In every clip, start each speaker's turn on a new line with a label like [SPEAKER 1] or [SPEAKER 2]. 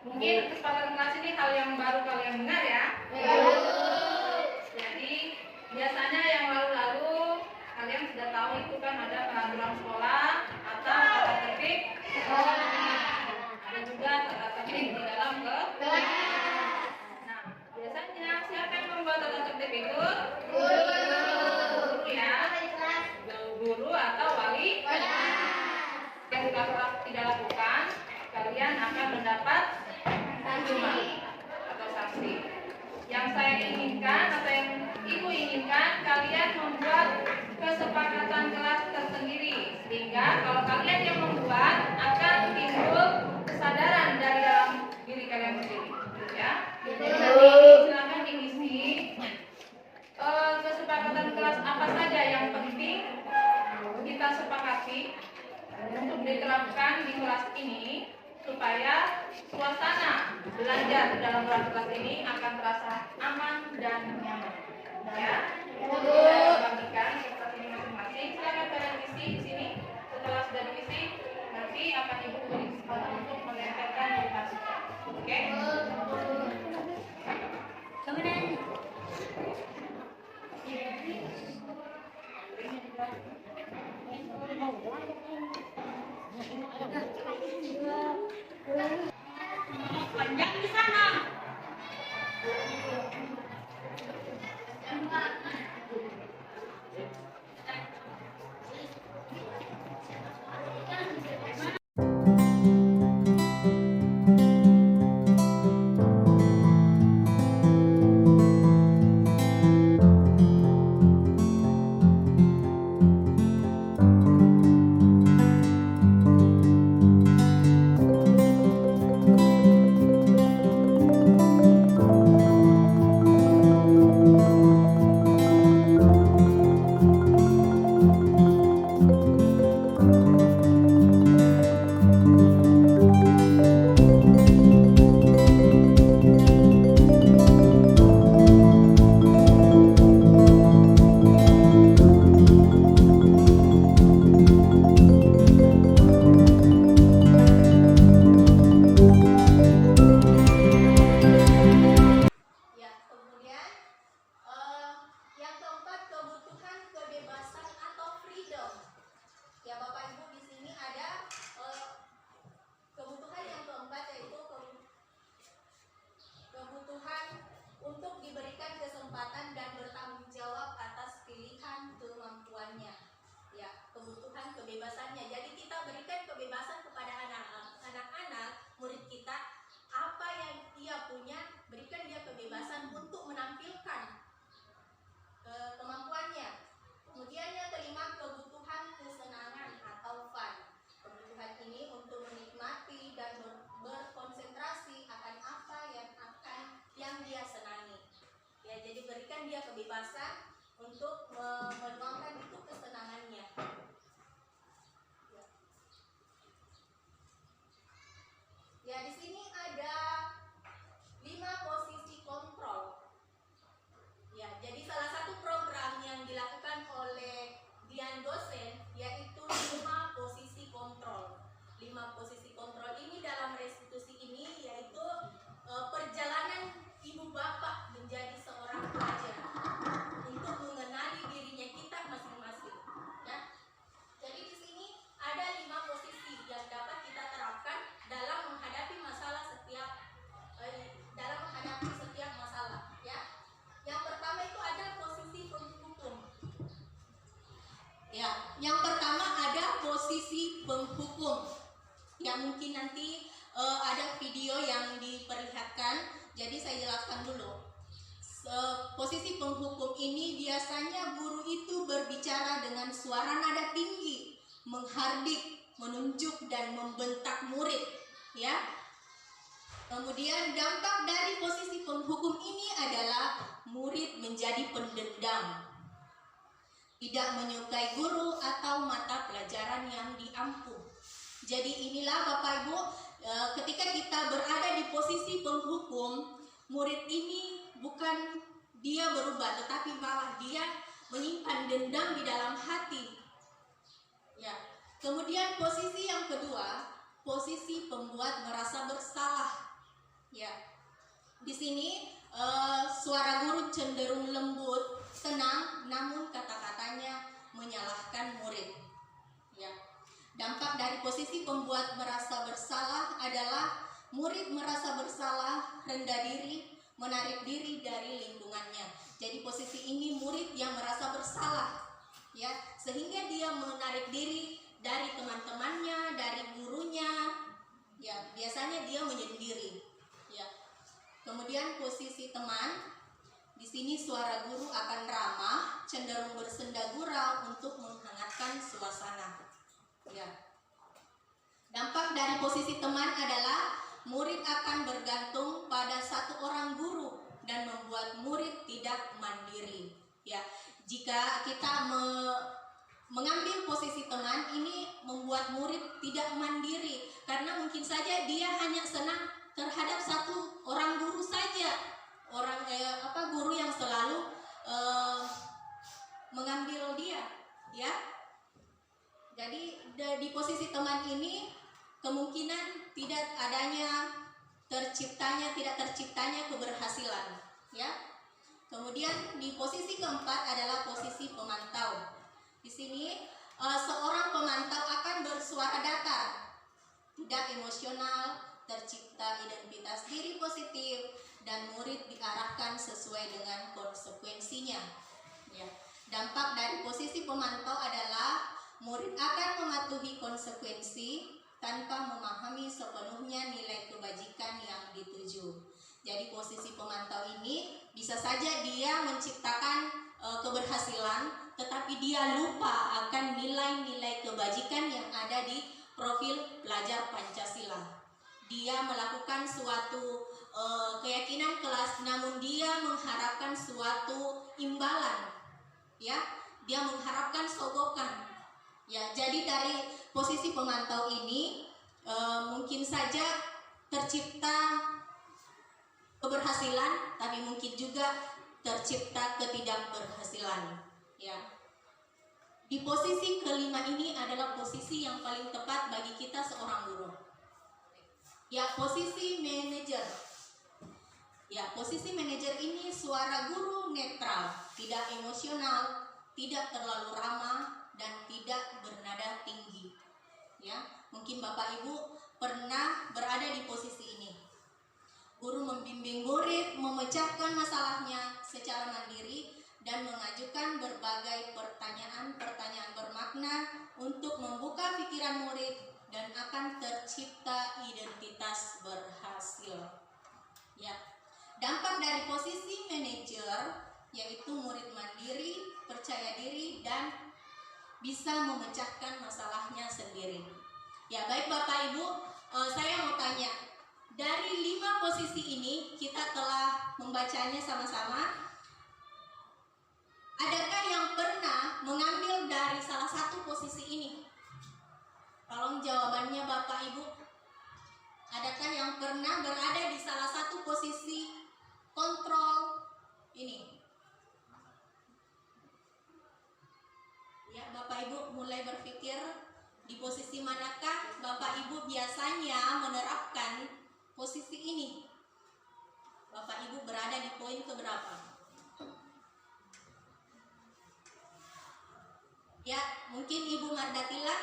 [SPEAKER 1] Mungkin kesepakatan kelas ini hal yang baru kalian dengar ya. Jadi biasanya yang lalu-lalu kalian sudah tahu itu kan ada peraturan sekolah atau tata tertib sekolah. Ada juga tata tertib di dalam kelas. Nah, biasanya siapa yang membuat tata tertib itu? Guru ya. Guru atau wali. Yang tidak lakukan, kalian akan mendapat hukuman atau sanksi. Yang saya inginkan atau yang ibu inginkan, kalian membuat kesepakatan kelas tersendiri, sehingga kalau kalian yang membuat akan timbul kesadaran dari dalam diri kalian sendiri, ya. Jadi silakan diisi kesepakatan kelas apa saja yang penting kita sepakati untuk diterapkan di kelas ini, supaya suasana belajar dalam kelas ini akan terasa aman dan nyaman. Ya, kita bagikan kertas ini masing-masing. Silakan kalian isi di sini. Setelah sudah diisi, nanti akan ibu beri kesempatan untuk menempelkan di tas. Oke?
[SPEAKER 2] Panjang di sana. Kebebasannya. Jadi kita berikan kebebasan kepada anak-anak murid kita, apa yang dia punya, berikan dia kebebasan untuk menampilkan kemampuannya. Kemudian yang kelima, kebutuhan kesenangan atau fun. Kebutuhan ini untuk menikmati dan berkonsentrasi akan apa yang dia senangi. Ya, jadi berikan dia kebebasan untuk menuangkan itu kesenangannya. Ya, di sini ada 5 posisi kontrol. Ya, jadi salah satu program yang dilakukan oleh Dian dosen yaitu 5 posisi kontrol. 5 posisi kontrol ini dalam restitusi ini yaitu perjalanan ibu bapak menjadi seorang pelajar untuk mengenali dirinya kita masing-masing. Ya. Jadi di sini ada 5 posisi yang dapat kita terapkan dalam menghadapi masalah setiap masalah, ya. Yang pertama itu ada posisi penghukum. Ya, yang pertama ada posisi penghukum. Ya, mungkin nanti ada video yang diperlihatkan. Jadi saya jelaskan dulu. Posisi penghukum ini biasanya guru itu berbicara dengan suara nada tinggi, menghardik, menunjuk dan membentak murid, ya. Kemudian dampak dari posisi penghukum ini adalah murid menjadi pendendam, tidak menyukai guru atau mata pelajaran yang diampu. Jadi inilah Bapak Ibu, ketika kita berada di posisi penghukum, murid ini bukan dia berubah, tetapi malah dia menyimpan dendam di dalam hati. Ya. Kemudian posisi yang kedua, posisi pembuat merasa bersalah. Di sini suara guru cenderung lembut, tenang, namun kata-katanya menyalahkan murid. Ya. Dampak dari posisi pembuat merasa bersalah adalah murid merasa bersalah, rendah diri, menarik diri dari lingkungannya. Jadi posisi ini murid yang merasa bersalah, ya, sehingga dia menarik diri dari teman-temannya, dari gurunya. Ya, biasanya dia menyendiri. Ya. Kemudian posisi teman, di sini suara guru akan ramah, cenderung bersenda gurau untuk menghangatkan suasana. Ya. Dampak dari posisi teman adalah murid akan bergantung pada satu orang guru dan membuat murid tidak mandiri. Ya, jika kita mengambil posisi teman ini membuat murid tidak mandiri karena mungkin saja dia hanya senang terhadap satu orang guru saja, guru yang selalu mengambil dia, ya. Jadi di posisi teman ini kemungkinan tidak terciptanya keberhasilan, ya. Kemudian di posisi keempat adalah posisi pemantau. Di sini seorang pemantau akan bersuara datar, tidak emosional, tercipta identitas diri positif, dan murid diarahkan sesuai dengan konsekuensinya. Ya. Dampak dari posisi pemantau adalah murid akan mematuhi konsekuensi tanpa memahami sepenuhnya nilai kebajikan yang dituju. Jadi posisi pemantau ini bisa saja dia menciptakan keberhasilan, tetapi dia lupa akan nilai-nilai kebajikan yang ada di profil pelajar Pancasila. Dia melakukan suatu keyakinan kelas, namun dia mengharapkan suatu imbalan, ya. Dia mengharapkan sogokan. Ya, jadi dari posisi pemantau ini mungkin saja tercipta keberhasilan, tapi mungkin juga tercipta ketidakberhasilan. Ya. Di posisi kelima ini adalah posisi yang paling tepat bagi kita seorang guru. Ya, posisi manajer. Ya, posisi manajer ini suara guru netral, tidak emosional, tidak terlalu ramah, dan tidak bernada tinggi. Ya, mungkin Bapak Ibu pernah berada di posisi ini. Guru membimbing murid memecahkan masalahnya secara mandiri dan mengajukan berbagai pertanyaan bermakna untuk membuka pikiran murid dan akan tercipta identitas berhasil. Ya. Dampak dari posisi manajer yaitu murid mandiri, percaya diri, dan bisa memecahkan masalahnya sendiri. Ya, baik Bapak Ibu, saya mau tanya, dari 5 posisi ini kita telah membacanya sama-sama. Adakah yang pernah mengambil dari salah satu posisi ini? Tolong jawabannya Bapak Ibu. Adakah yang pernah berada di salah satu posisi kontrol ini? Ya, Bapak Ibu mulai berpikir di posisi manakah Bapak Ibu biasanya menerapkan posisi ini. Bapak Ibu berada di poin keberapa? Ya, mungkin Ibu Mardatila.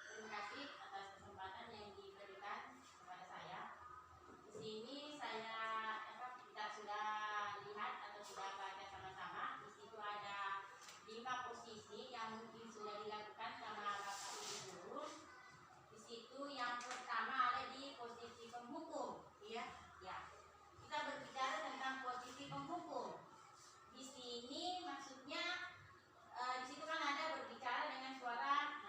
[SPEAKER 3] Terima kasih atas kesempatan yang diberikan kepada saya. Di sini kita sudah lihat atau sudah baca sama-sama. Di situ ada 5 posisi yang mungkin sudah dilakukan sama Bapak Ibu guru. Di situ yang pertama ada di posisi penghukum, ya. Kita berbicara tentang posisi penghukum. Di sini maksudnya di situ kan ada berbicara dengan suara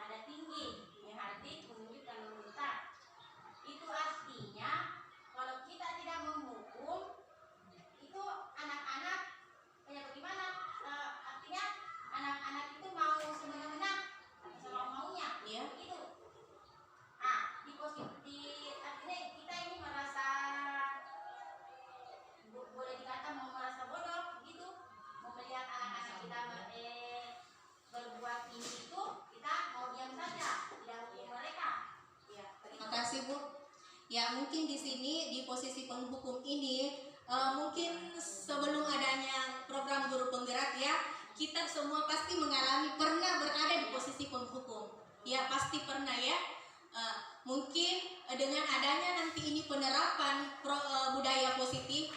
[SPEAKER 2] mungkin di sini di posisi penghukum ini mungkin sebelum adanya program guru penggerak ya, kita semua pasti mengalami pernah berada di posisi penghukum. Ya pasti pernah ya. Mungkin dengan adanya nanti ini penerapan budaya positif,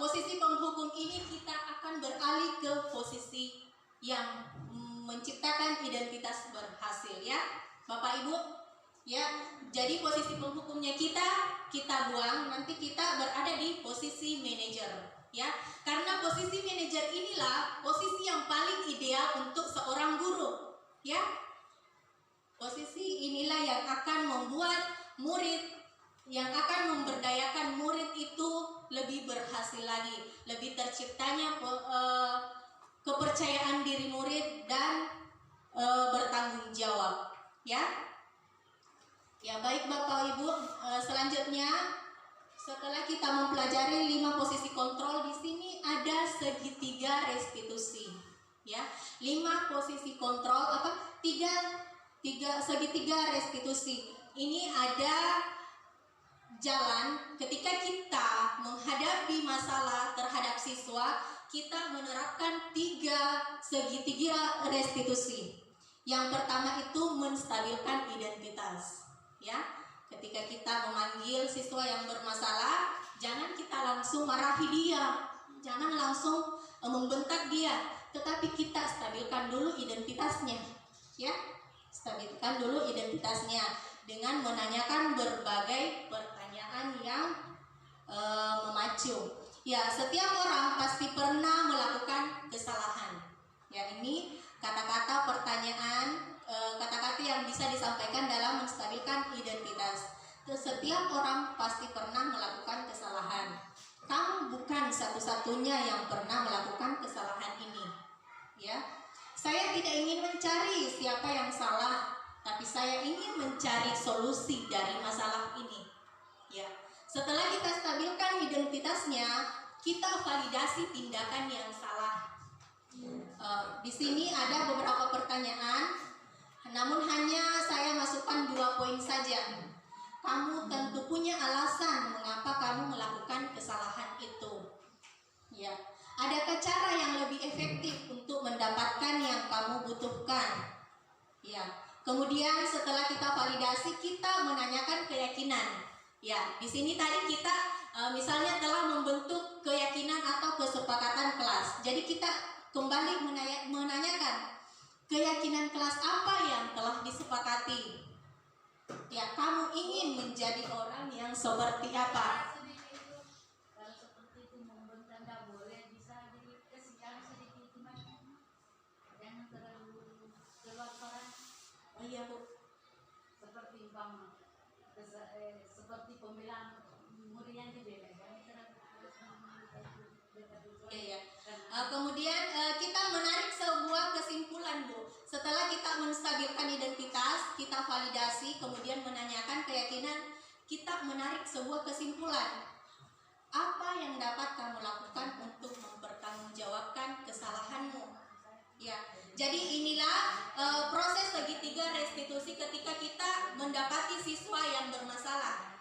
[SPEAKER 2] posisi penghukum ini kita akan beralih ke posisi yang menciptakan identitas berhasil ya Bapak Ibu ya. Jadi posisi penghukumnya kita buang, nanti kita berada di posisi manajer ya, karena posisi manajer inilah posisi yang paling ideal untuk seorang guru ya. Posisi inilah yang akan membuat murid, yang akan memberdayakan murid itu lebih berhasil lagi, lebih terciptanya kepercayaan diri murid dan bertanggung jawab ya. Ya baik Bapak Ibu, selanjutnya setelah kita mempelajari 5 posisi kontrol, di sini ada segitiga restitusi ya. 5 posisi kontrol segitiga restitusi. Ini ada jalan ketika kita menghadapi masalah terhadap siswa, kita menerapkan 3 segitiga restitusi. Yang pertama itu menstabilkan identitas ya. Ketika kita memanggil siswa yang bermasalah, jangan kita langsung marahi dia, jangan langsung membentak dia, tetapi kita stabilkan dulu identitasnya ya. Stabilkan dulu identitasnya dengan menanyakan berbagai pertanyaan yang memacu. Ya, setiap orang pasti pernah melakukan kesalahan. Ya, ini kata-kata pertanyaan, kata-kata yang bisa disampaikan dalam menstabilkan identitas. Setiap orang pasti pernah melakukan kesalahan. Kamu bukan satu-satunya yang pernah melakukan kesalahan ini. Ya, saya tidak ingin mencari siapa yang salah, tapi saya ingin mencari solusi dari masalah ini. Ya, setelah kita stabilkan identitasnya, kita validasi tindakan yang salah. Di sini ada beberapa pertanyaan, namun hanya saya masukkan 2 poin saja. Kamu tentu punya alasan mengapa kamu melakukan kesalahan itu. Ya, adakah cara yang lebih efektif untuk mendapatkan yang kamu butuhkan? Ya, kemudian setelah kita validasi, kita menanyakan keyakinan. Ya, di sini tadi kita misalnya telah membentuk keyakinan atau kesepakatan kelas. Jadi kita kembali menanyakan keyakinan kelas apa yang telah disepakati. Ya, kamu ingin menjadi orang yang seperti apa?
[SPEAKER 3] Kalau seperti itu membentang nggak boleh, bisa dikasihkan sedikit cuma jangan terlalu keluar peran.
[SPEAKER 2] Oh iya Bu.
[SPEAKER 3] Seperti umpama seperti pembelaan murid yang dibela, jangan terlalu
[SPEAKER 2] Iya. Kemudian kita menarik sebuah kesimpulan Bu. Setelah kita menstabilkan identitas, kita validasi, kemudian menanyakan keyakinan, kita menarik sebuah kesimpulan. Apa yang dapat kamu lakukan untuk mempertanggungjawabkan kesalahanmu? Ya, jadi inilah proses segitiga restitusi ketika kita mendapati siswa yang bermasalah.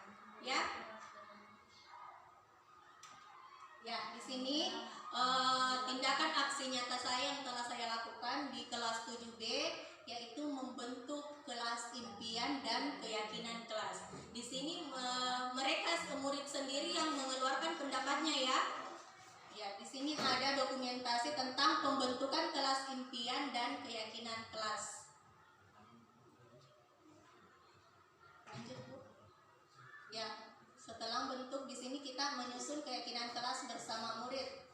[SPEAKER 2] Ya, di sini tindakan aksi nyata saya yang telah saya lakukan di kelas 7B, yaitu membentuk kelas impian dan keyakinan kelas. Di sini mereka murid sendiri yang mengeluarkan pendapatnya ya. Ya, di sini ada dokumentasi tentang pembentukan kelas impian dan keyakinan kelas. Lanjut Bu. Ya, setelah bentuk di sini kita menyusun keyakinan kelas bersama murid.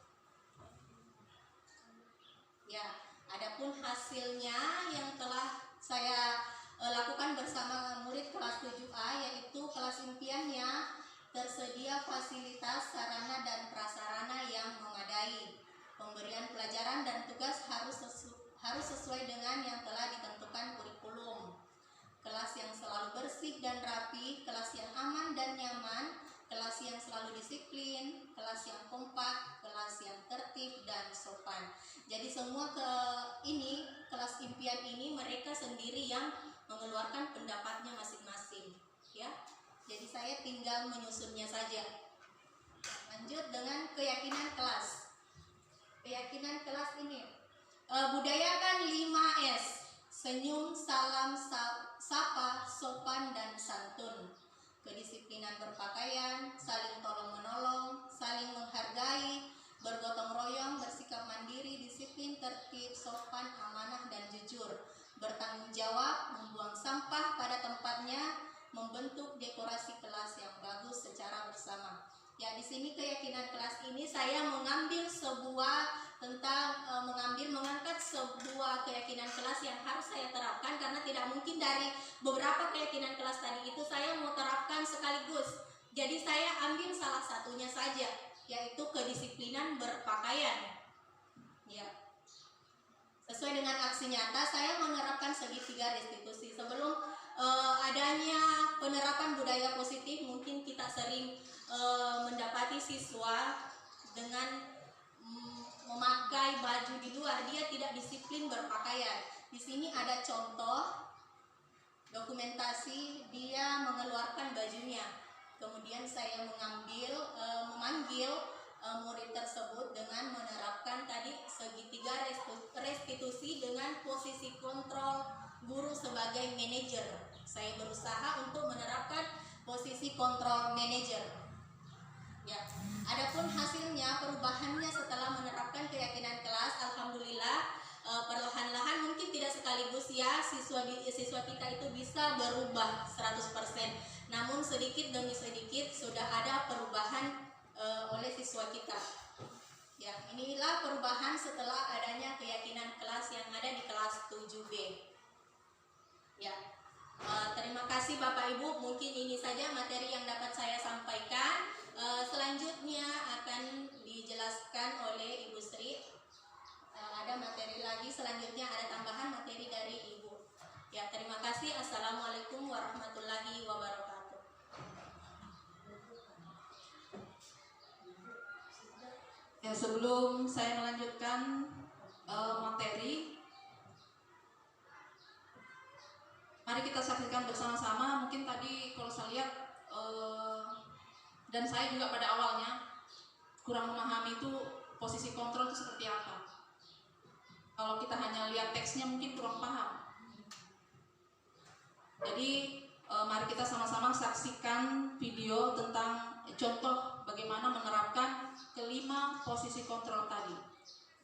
[SPEAKER 2] Ya, adapun hasilnya yang telah saya lakukan bersama murid kelas 7A, yaitu kelas impiannya tersedia fasilitas, sarana dan prasarana yang memadai. Pemberian pelajaran dan tugas harus sesuai dengan yang telah ditentukan kurikulum. Kelas yang selalu bersih dan rapi, kelas yang aman dan nyaman, kelas yang selalu disiplin, kelas yang kompak, kelas yang tertib dan sopan. Jadi semua kelas impian ini mereka sendiri yang mengeluarkan pendapatnya masing-masing, ya. Jadi saya tinggal menyusunnya saja. Lanjut dengan keyakinan kelas. Keyakinan kelas ini budayakan 5S: senyum, salam, sapa, sopan, dan santun. Kedisiplinan berpakaian, saling tolong menolong, saling menghargai, bergotong royong, bersikap mandiri, disiplin, tertib, sopan, amanah, dan jujur, bertanggung jawab, membuang sampah pada tempatnya, membentuk dekorasi kelas yang bagus secara bersama. Ya, di sini keyakinan kelas ini saya mengambil mengangkat sebuah keyakinan kelas yang harus saya terapkan, karena tidak mungkin dari beberapa keyakinan kelas tadi itu saya mau terapkan sekaligus. Jadi saya ambil salah satunya saja, yaitu kedisiplinan berpakaian. Ya. Sesuai dengan aksi nyata, saya menerapkan segitiga restitusi. Sebelum adanya penerapan budaya positif, mungkin kita sering mendapati siswa dengan memakai baju di luar, dia tidak disiplin berpakaian. Di sini ada contoh dokumentasi dia mengeluarkan bajunya. Kemudian saya memanggil murid tersebut dengan menerapkan tadi segitiga restitusi dengan posisi kontrol guru sebagai manajer. Saya berusaha untuk menerapkan posisi kontrol manajer. Ya, adapun hasilnya, perubahannya setelah menerapkan keyakinan kelas, alhamdulillah perlahan-lahan, mungkin tidak sekaligus ya, siswa kita itu bisa berubah 100%. Namun sedikit demi sedikit sudah ada perubahan oleh siswa kita. Ya, inilah perubahan setelah adanya keyakinan kelas yang ada di kelas 7B. Ya. Terima kasih Bapak Ibu, mungkin ini saja materi yang dapat saya sampaikan. Selanjutnya akan dijelaskan oleh Ibu Sri. Ada materi lagi, selanjutnya ada tambahan materi dari Ibu. Ya, terima kasih. Assalamualaikum warahmatullahi wabarakatuh.
[SPEAKER 1] Ya, sebelum saya melanjutkan materi, mari kita saksikan bersama-sama. Mungkin tadi kalau saya lihat dan saya juga pada awalnya kurang memahami itu posisi kontrol itu seperti apa. Kalau kita hanya lihat teksnya mungkin kurang paham. Jadi mari kita sama-sama saksikan video tentang contoh bagaimana menerapkan kelima posisi kontrol tadi.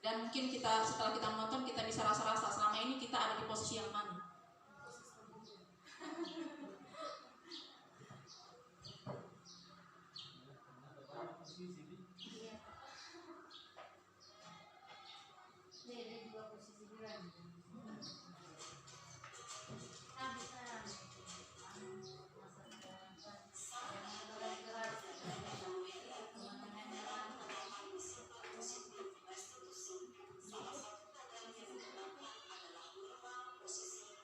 [SPEAKER 1] Dan mungkin setelah kita menonton kita bisa rasa-rasa selama ini kita ada di posisi yang mana.
[SPEAKER 4] Salah satu dari yang pertama adalah norma posisi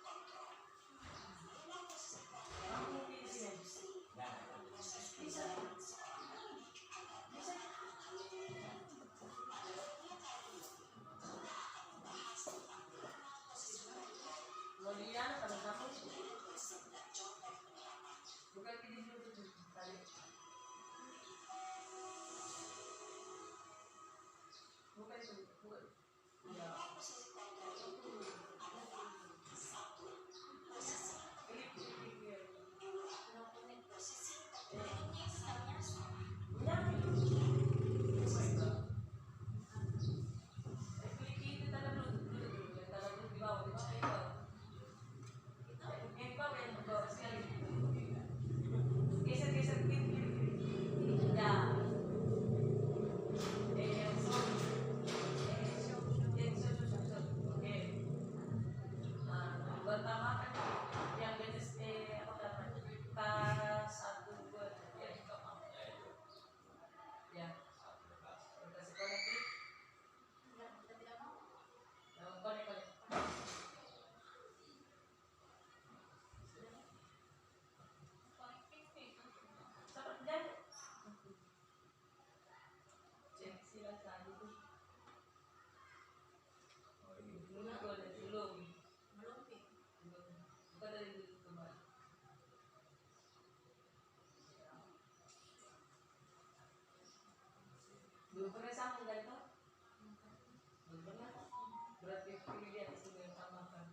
[SPEAKER 4] Pilih lihat di sini yang tambahkan.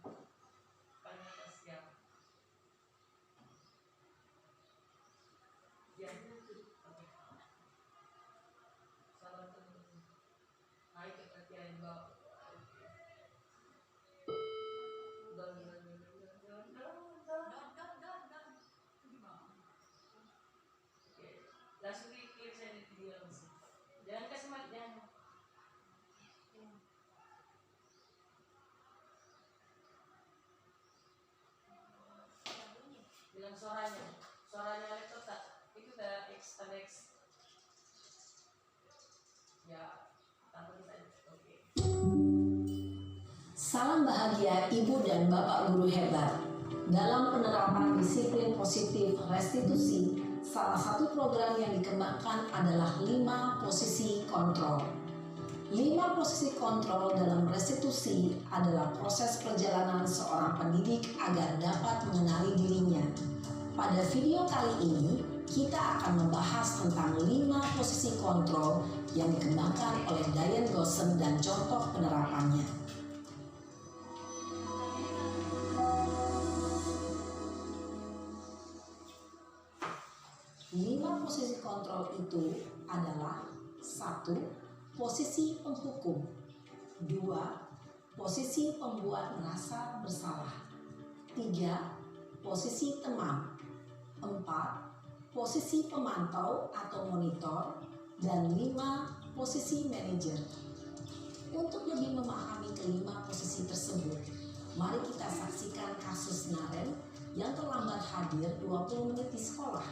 [SPEAKER 4] Paling atas siap. Ya. Oke. Sabar teman-teman. Naik ke kaki yang bawah. Down. Oke. Langsung klik saya di video langsung. Jangan kasih mic, jangan. Bilang suaranya laptop tak? Itu udah X. Ya, tanpa kita. Oke.
[SPEAKER 5] Salam bahagia Ibu dan Bapak guru hebat. Dalam penerapan disiplin positif restitusi, salah satu program yang dikembangkan adalah 5 posisi kontrol. 5 posisi kontrol dalam restitusi adalah proses perjalanan seorang pendidik agar dapat mengenali dirinya. Pada video kali ini, kita akan membahas tentang 5 posisi kontrol yang dikembangkan oleh Diane Goshen dan contoh penerapannya. 5 posisi kontrol itu adalah 1. Posisi penghukum, 2. Posisi pembuat merasa bersalah, 3. Posisi teman, 4. Posisi pemantau atau monitor, dan 5. Posisi manajer. Untuk lebih memahami kelima posisi tersebut, mari kita saksikan kasus Naren yang terlambat hadir 20 menit di sekolah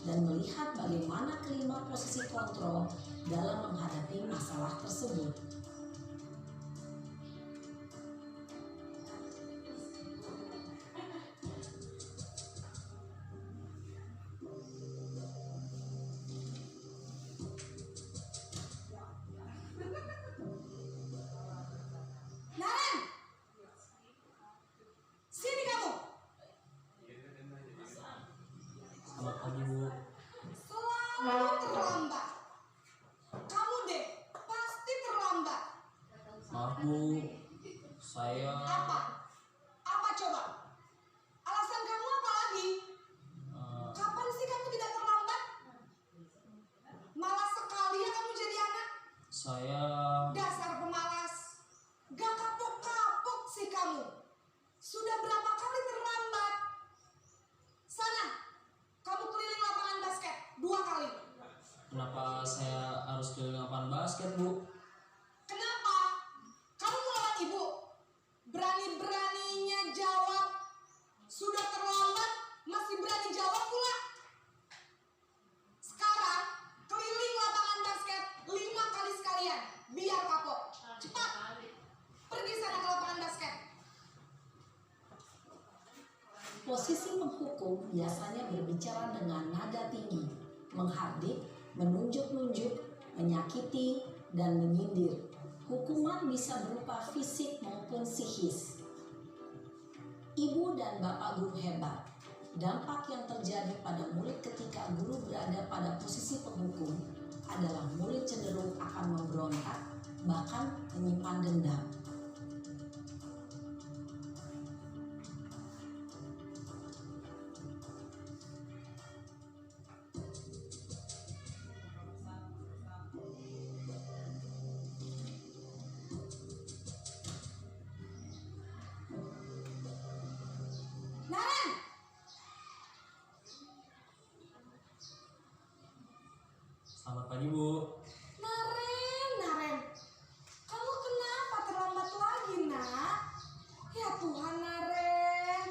[SPEAKER 5] dan melihat bagaimana kelima posisi kontrol dalam menghadapi masalah tersebut.
[SPEAKER 2] Naren, sini kamu.
[SPEAKER 6] Selamat pagi Bu.
[SPEAKER 2] Selalu terlambat. Kamu deh pasti terlambat.
[SPEAKER 6] Maaf Bu, saya
[SPEAKER 2] Apa? Apa coba? Alasan kamu apa lagi?
[SPEAKER 6] eh,
[SPEAKER 2] Kapan sih kamu tidak terlambat? Malas sekali ya kamu jadi anak.
[SPEAKER 6] saya
[SPEAKER 2] Dasar pemalas. Gak kapok-kapok sih kamu. Sudah berapa kali terlambat? Sana, kamu keliling lapangan basket 2 kali.
[SPEAKER 6] kenapa saya harus keliling lapangan basket Bu?
[SPEAKER 2] Kenapa? Kamu melawan ibu. Berani-beraninya jawab. Sudah terlambat, masih berani jawab pula. Sekarang, keliling lapangan basket 5 kali sekalian. Biar kapok. Cepat. Pergi sana ke lapangan basket.
[SPEAKER 5] Posisi penghukum biasanya berbicara dengan nada tinggi, menghardik, menunjuk-nunjuk, menyakiti, dan menyindir. Hukuman bisa berupa fisik maupun psikis. Ibu dan Bapak guru hebat, dampak yang terjadi pada murid ketika guru berada pada posisi penghukum adalah murid cenderung akan memberontak, bahkan menyimpan dendam.
[SPEAKER 2] Naren,
[SPEAKER 6] Selamat pagi Bu.
[SPEAKER 2] Naren. Kamu kenapa terlambat lagi, nak? Ya Tuhan, Naren.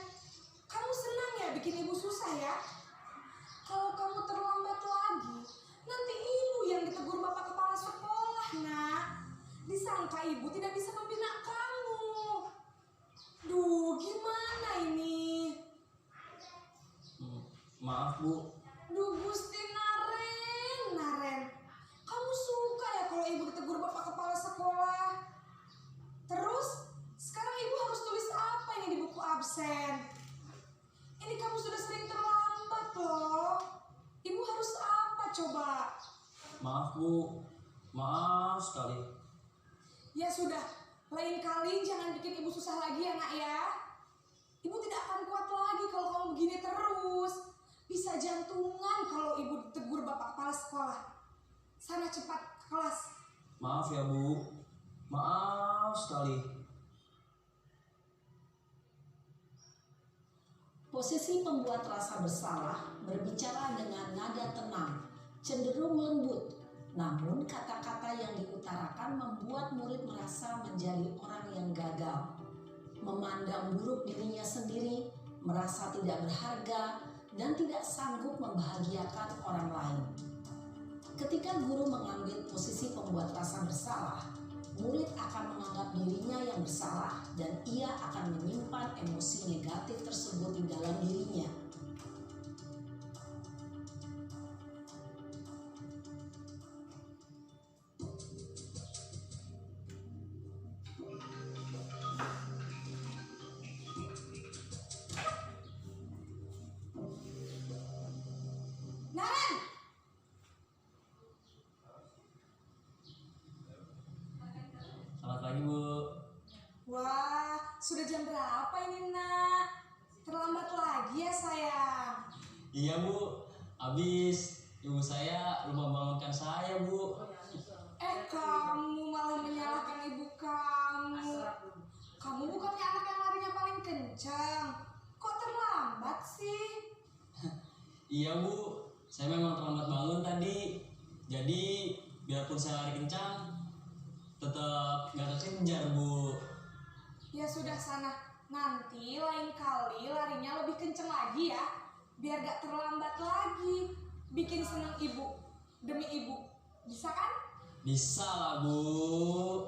[SPEAKER 2] Kamu senang ya bikin ibu susah ya? Kalau kamu terlambat lagi, nanti ibu yang ditegur bapak kepala sekolah, nak. Disangka ibu tidak bisa membina kamu. Duh, gimana ini?
[SPEAKER 6] Maaf Bu,
[SPEAKER 2] Duh, Gusti Naren. Kamu suka ya kalau ibu ditegur bapak kepala sekolah? Terus, sekarang ibu harus tulis apa ini di buku absen? Ini kamu sudah sering terlambat loh. Ibu harus apa coba?
[SPEAKER 6] maaf Bu, maaf sekali.
[SPEAKER 2] Ya sudah,
[SPEAKER 7] Lain kali jangan bikin ibu susah lagi ya nak ya. Ibu tidak akan kuat lagi kalau kamu begini terus. Bisa jantungan kalau ibu ditegur bapak kepala sekolah. Sana cepat ke kelas.
[SPEAKER 6] Maaf ya Bu, maaf sekali.
[SPEAKER 5] Posisi pembuat rasa bersalah berbicara dengan nada tenang, cenderung lembut. Namun kata-kata yang diutarakan membuat murid merasa menjadi orang yang gagal, memandang buruk dirinya sendiri, merasa tidak berharga, dan tidak sanggup membahagiakan orang lain. Ketika guru mengambil posisi pembuat rasa bersalah, murid akan menganggap dirinya yang bersalah dan ia akan menyimpan emosi negatif tersebut di dalam dirinya.
[SPEAKER 7] Naren!
[SPEAKER 6] Selamat pagi Bu.
[SPEAKER 7] Wah, sudah jam berapa ini nak? Terlambat lagi ya sayang.
[SPEAKER 6] Iya Bu, habis ibu saya lupa bangunkan saya Bu.
[SPEAKER 7] Kamu malah menyalahkan ibu kamu. Kamu bukannya anak yang larinya paling kencang. Kok terlambat sih?
[SPEAKER 6] Iya Bu, saya memang terlambat bangun tadi. Jadi biarpun saya lari kencang, tetap gak kekejar Bu.
[SPEAKER 7] Ya sudah sana. Nanti lain kali larinya lebih kencang lagi ya. Biar gak terlambat lagi. Bikin seneng ibu. Demi ibu. Bisa kan?
[SPEAKER 6] Bisa lah Bu.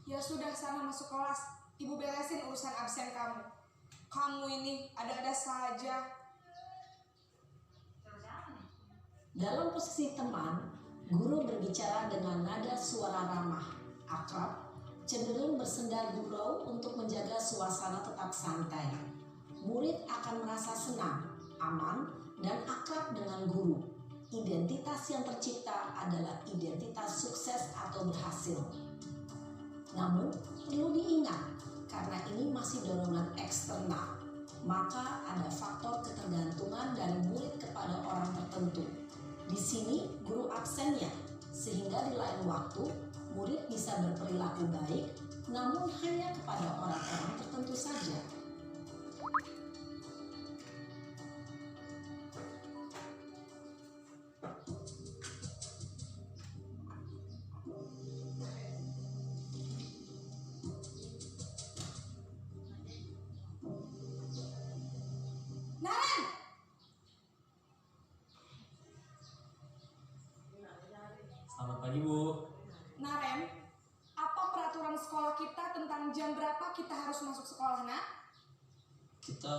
[SPEAKER 7] Ya sudah sana masuk kelas. Ibu beresin urusan absen kamu. Kamu ini ada-ada saja.
[SPEAKER 5] Dalam posisi teman, guru berbicara dengan nada suara ramah, akrab, cenderung bersenda gurau untuk menjaga suasana tetap santai. Murid akan merasa senang, aman, dan akrab dengan guru. Identitas yang tercipta adalah identitas sukses atau berhasil. Namun, perlu diingat, karena ini masih dorongan eksternal, maka ada faktor ketergantungan dari murid kepada orang tertentu. Di sini guru absennya, sehingga di lain waktu murid bisa berperilaku baik, namun hanya kepada orang-orang tertentu saja.
[SPEAKER 7] Naren!
[SPEAKER 6] Selamat pagi Bu.
[SPEAKER 7] Naren, apa peraturan sekolah kita tentang jam berapa kita harus masuk sekolah, nak?
[SPEAKER 6] Kita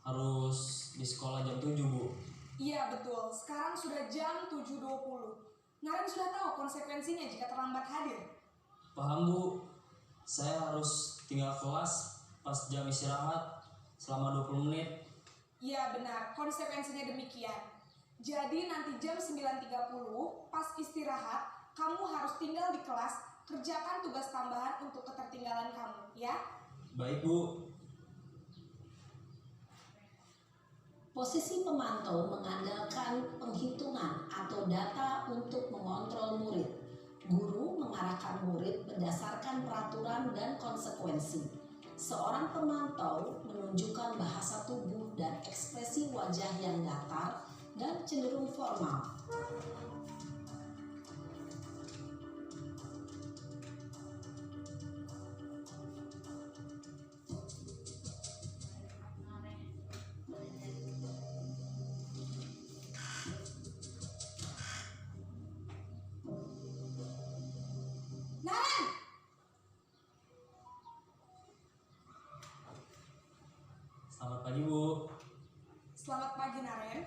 [SPEAKER 6] harus di sekolah jam 7 Bu.
[SPEAKER 7] Iya betul, sekarang sudah jam 7.20. Naren sudah tahu konsekuensinya jika terlambat hadir.
[SPEAKER 6] Paham Bu, saya harus tinggal kelas pas jam istirahat selama 20 menit.
[SPEAKER 7] Iya benar, konsekuensinya demikian. Jadi nanti jam 9.30 pas istirahat, kamu harus tinggal di kelas, kerjakan tugas tambahan untuk ketertinggalan kamu, ya?
[SPEAKER 6] Baik Bu.
[SPEAKER 5] Posisi pemantau mengandalkan penghitungan atau data untuk mengontrol murid. Guru mengarahkan murid berdasarkan peraturan dan konsekuensi. Seorang pemantau menunjukkan bahasa tubuh dan ekspresi wajah yang datar dan cenderung formal.
[SPEAKER 7] Naren!
[SPEAKER 6] Selamat pagi Bu.
[SPEAKER 7] Selamat pagi, Naren.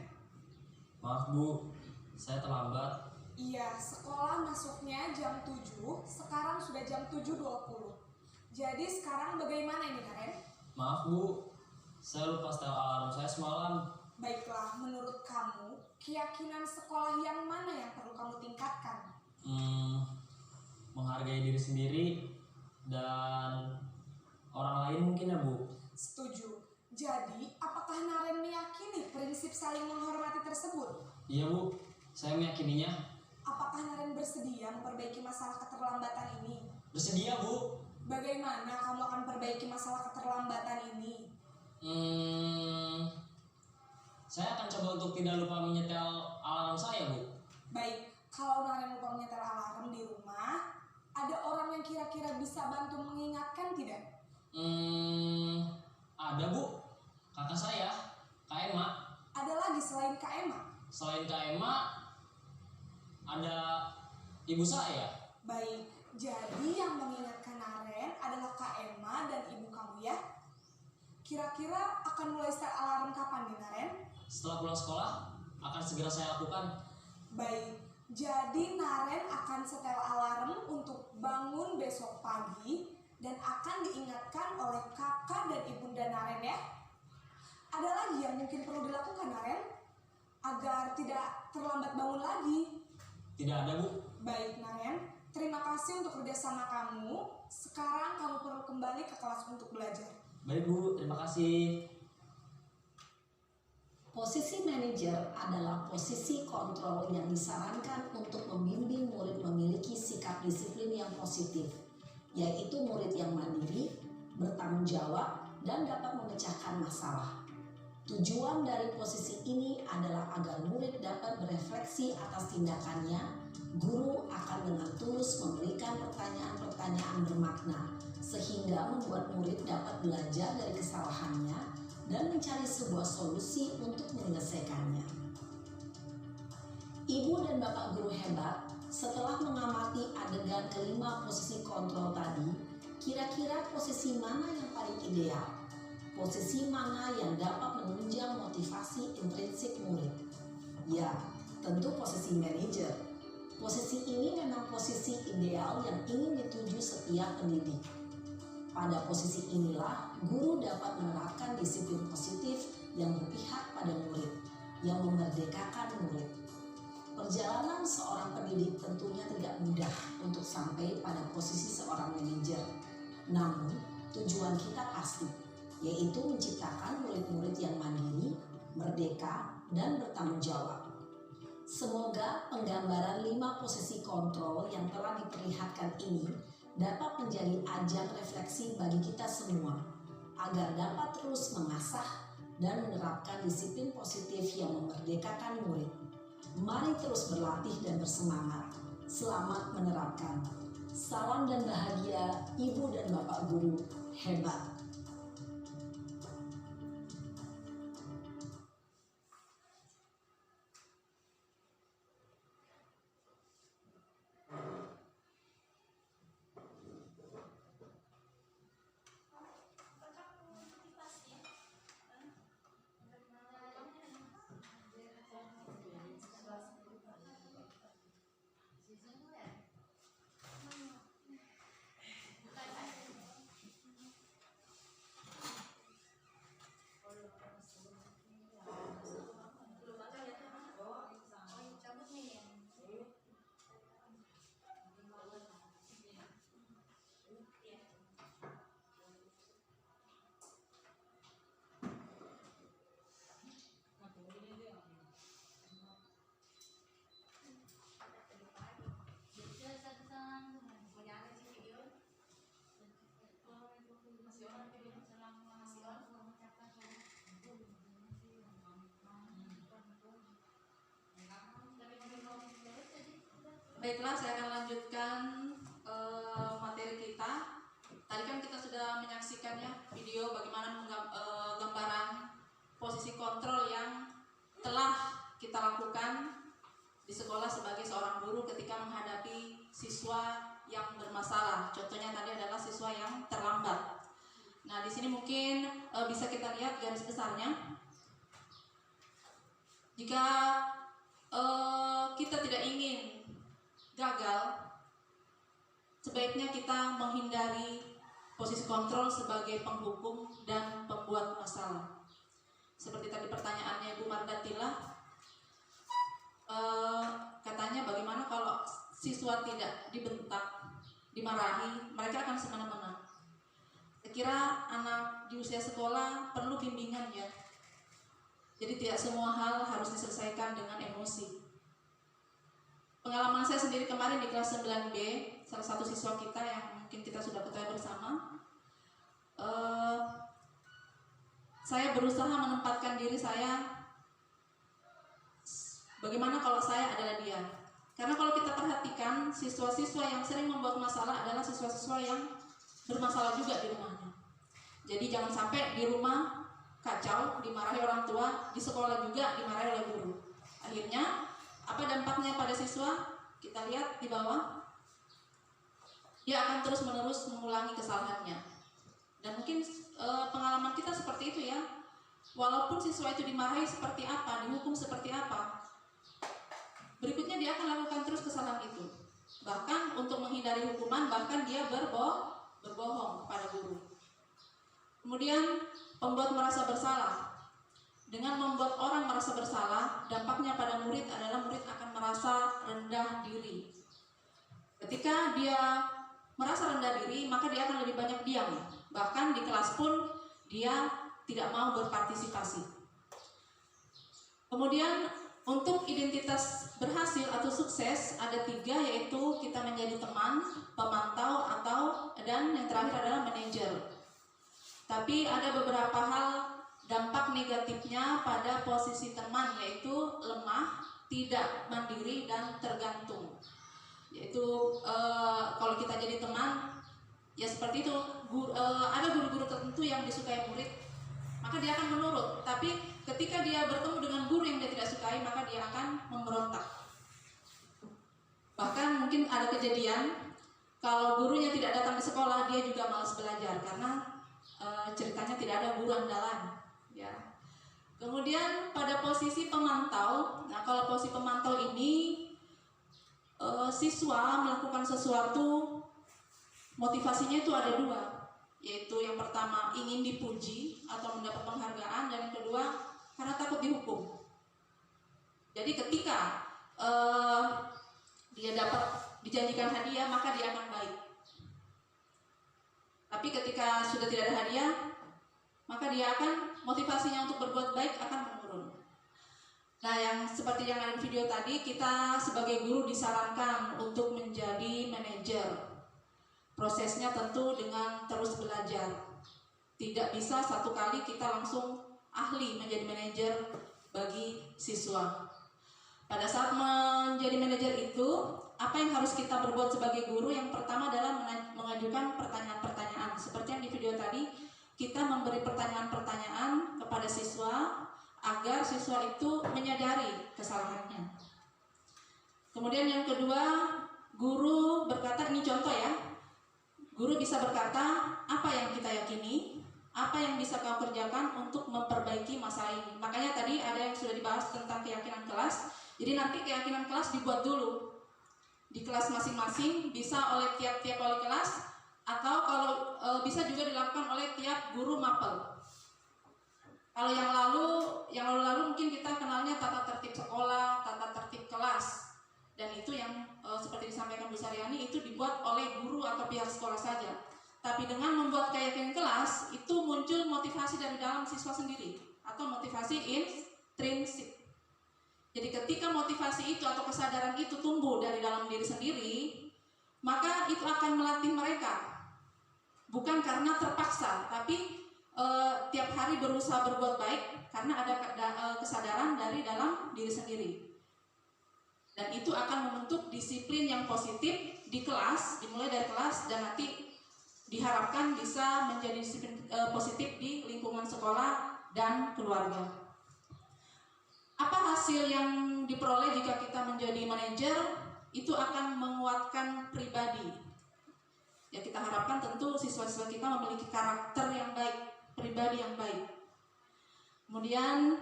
[SPEAKER 6] Maaf Bu, saya terlambat.
[SPEAKER 7] Iya, sekolah masuknya jam 7, sekarang sudah jam 7.20. Jadi sekarang bagaimana ini, Naren?
[SPEAKER 6] Maaf Bu, saya lupa setel alarm saya semalam.
[SPEAKER 7] Baiklah, menurut kamu, keyakinan sekolah yang mana yang perlu kamu tingkatkan?
[SPEAKER 6] Menghargai diri sendiri dan orang lain mungkin ya Bu.
[SPEAKER 7] Setuju. Jadi, apakah Naren meyakini prinsip saling menghormati tersebut?
[SPEAKER 6] Iya Bu, saya meyakininya.
[SPEAKER 7] Apakah Naren bersedia memperbaiki masalah keterlambatan ini?
[SPEAKER 6] Bersedia Bu.
[SPEAKER 7] Bagaimana kamu akan perbaiki masalah keterlambatan ini?
[SPEAKER 6] Saya akan coba untuk tidak lupa menyetel alarm saya Bu.
[SPEAKER 7] Baik, kalau Naren lupa menyetel alarm di rumah, ada orang yang kira-kira bisa bantu mengingatkan tidak?
[SPEAKER 6] Ada Bu, kakak saya, Kak Emma.
[SPEAKER 7] Ada lagi selain Kak Emma?
[SPEAKER 6] Selain Kak Emma, ada ibu saya.
[SPEAKER 7] Baik, jadi yang mengingatkan Naren adalah Kak Emma dan ibu kamu ya? Kira-kira akan mulai start alarm kapan nih Naren?
[SPEAKER 6] Setelah pulang sekolah, akan segera saya lakukan.
[SPEAKER 7] Baik, jadi Naren akan setel alarm untuk bangun besok pagi dan akan diingatkan oleh kakak dan ibunda Naren ya. Ada lagi yang mungkin perlu dilakukan Naren agar tidak terlambat bangun lagi?
[SPEAKER 6] Tidak ada Bu.
[SPEAKER 7] Baik Naren, terima kasih untuk kerjasama kamu. Sekarang kamu perlu kembali ke kelas untuk belajar.
[SPEAKER 6] Baik Bu, terima kasih.
[SPEAKER 5] Posisi manajer adalah posisi kontrol yang disarankan untuk membimbing murid memiliki sikap disiplin yang positif, yaitu murid yang mandiri, bertanggung jawab, dan dapat memecahkan masalah. Tujuan dari posisi ini adalah agar murid dapat berefleksi atas tindakannya. Guru akan dengan tulus memberikan pertanyaan-pertanyaan bermakna, sehingga membuat murid dapat belajar dari kesalahannya dan mencari sebuah solusi untuk menyelesaikannya. Ibu dan Bapak guru hebat, setelah mengamati adegan kelima posisi kontrol tadi, kira-kira posisi mana yang paling ideal? Posisi mana yang dapat menunjang motivasi intrinsik murid? Ya, tentu posisi manajer. Posisi ini memang posisi ideal yang ingin dituju setiap pendidik. Pada posisi inilah, guru dapat menerapkan disiplin positif yang berpihak pada murid, yang memerdekakan murid. Perjalanan seorang pendidik tentunya tidak mudah untuk sampai pada posisi seorang manajer. Namun, tujuan kita pasti, yaitu menciptakan murid-murid yang mandiri, merdeka, dan bertanggung jawab. Semoga penggambaran 5 posisi kontrol yang telah diperlihatkan ini dapat menjadi ajang refleksi bagi kita semua, agar dapat terus mengasah dan menerapkan disiplin positif yang memerdekakan murid. Mari terus berlatih dan bersemangat. Selamat menerapkan. Salam dan bahagia Ibu dan Bapak guru hebat.
[SPEAKER 1] Baiklah, saya akan lanjutkan materi kita. Tadi kan kita sudah menyaksikannya video bagaimana gambaran posisi kontrol yang telah kita lakukan di sekolah sebagai seorang guru ketika menghadapi siswa yang bermasalah. Contohnya tadi adalah siswa yang terlambat. Nah, di sini mungkin bisa kita lihat garis besarnya. Jika kita tidak ingin gagal, sebaiknya kita menghindari posisi kontrol sebagai penghukum dan pembuat masalah. Seperti tadi pertanyaannya Ibu Mardatila, katanya bagaimana kalau siswa tidak dibentak,
[SPEAKER 2] dimarahi, mereka akan semena-mena. Saya kira anak di usia sekolah perlu bimbingan ya. Jadi tidak semua hal harus diselesaikan dengan emosi. Pengalaman saya sendiri kemarin di kelas 9B, salah satu siswa kita yang mungkin kita sudah ketahui bersama, saya berusaha menempatkan diri saya bagaimana kalau saya adalah dia. Karena kalau kita perhatikan, siswa-siswa yang sering membuat masalah adalah siswa-siswa yang bermasalah juga di rumahnya. Jadi jangan sampai di rumah kacau, dimarahi orang tua, di sekolah juga dimarahi oleh guru. Akhirnya, apa dampaknya pada siswa? Kita lihat di bawah, dia akan terus-menerus mengulangi kesalahannya. Dan mungkin pengalaman kita seperti itu ya. Walaupun siswa itu dimarahi seperti apa, dihukum seperti apa, berikutnya dia akan lakukan terus kesalahan itu. Bahkan untuk menghindari hukuman, bahkan dia berbohong kepada guru. Kemudian pembuat merasa bersalah. Dengan membuat orang merasa bersalah, dampaknya pada murid adalah murid akan merasa rendah diri. Ketika dia merasa rendah diri, maka dia akan lebih banyak diam. Bahkan di kelas pun dia tidak mau berpartisipasi. Kemudian untuk identitas berhasil atau sukses ada 3, yaitu kita menjadi teman, pemantau, dan yang terakhir adalah manajer. Tapi ada beberapa hal dampak negatifnya pada posisi teman, yaitu lemah, tidak mandiri, dan tergantung. Yaitu kalau kita jadi teman, ya seperti itu, ada guru-guru tertentu yang disukai murid, maka dia akan menurut. Tapi ketika dia bertemu dengan guru yang dia tidak sukai, maka dia akan memberontak. Bahkan mungkin ada kejadian, kalau gurunya tidak datang ke sekolah, dia juga malas belajar, karena ceritanya tidak ada guru andalan ya. Kemudian pada posisi pemantau, nah kalau posisi pemantau ini siswa melakukan sesuatu, motivasinya itu ada 2, yaitu yang pertama ingin dipuji atau mendapat penghargaan, dan yang kedua karena takut dihukum. Jadi ketika dia dapat dijanjikan hadiah, maka dia akan baik. Tapi ketika sudah tidak ada hadiah, maka dia akan, motivasinya untuk berbuat baik akan menurun. Nah, yang seperti yang ada di video tadi, kita sebagai guru disarankan untuk menjadi manajer. Prosesnya tentu dengan terus belajar. Tidak bisa satu kali kita langsung ahli menjadi manajer bagi siswa. Pada saat menjadi manajer itu, apa yang harus kita berbuat sebagai guru? Yang pertama adalah mengajukan pertanyaan-pertanyaan. Seperti yang di video tadi, kita memberi pertanyaan-pertanyaan kepada siswa agar siswa itu menyadari kesalahannya. Kemudian yang kedua, guru berkata, ini contoh ya, guru bisa berkata, apa yang kita yakini, apa yang bisa kau kerjakan untuk memperbaiki masalah ini. Makanya tadi ada yang sudah dibahas tentang keyakinan kelas. Jadi nanti keyakinan kelas dibuat dulu di kelas masing-masing, bisa oleh tiap-tiap wali kelas, atau kalau bisa juga dilakukan oleh tiap guru mapel. Kalau yang lalu mungkin kita kenalnya tata tertib sekolah, tata tertib kelas, dan itu yang seperti disampaikan Bu Saryani, itu dibuat oleh guru atau pihak sekolah saja. Tapi dengan membuat keyakinan kelas, itu muncul motivasi dari dalam siswa sendiri, atau motivasi intrinsik. Jadi ketika motivasi itu atau kesadaran itu tumbuh dari dalam diri sendiri, maka itu akan melatih mereka. Bukan karena terpaksa, tapi tiap hari berusaha berbuat baik karena ada kesadaran dari dalam diri sendiri. Dan itu akan membentuk disiplin yang positif di kelas, dimulai dari kelas, dan nanti diharapkan bisa menjadi disiplin positif di lingkungan sekolah dan keluarga. Apa hasil yang diperoleh jika kita menjadi manajer? Itu akan menguatkan pribadi. Ya, kita harapkan tentu siswa-siswa kita memiliki karakter yang baik, pribadi yang baik. Kemudian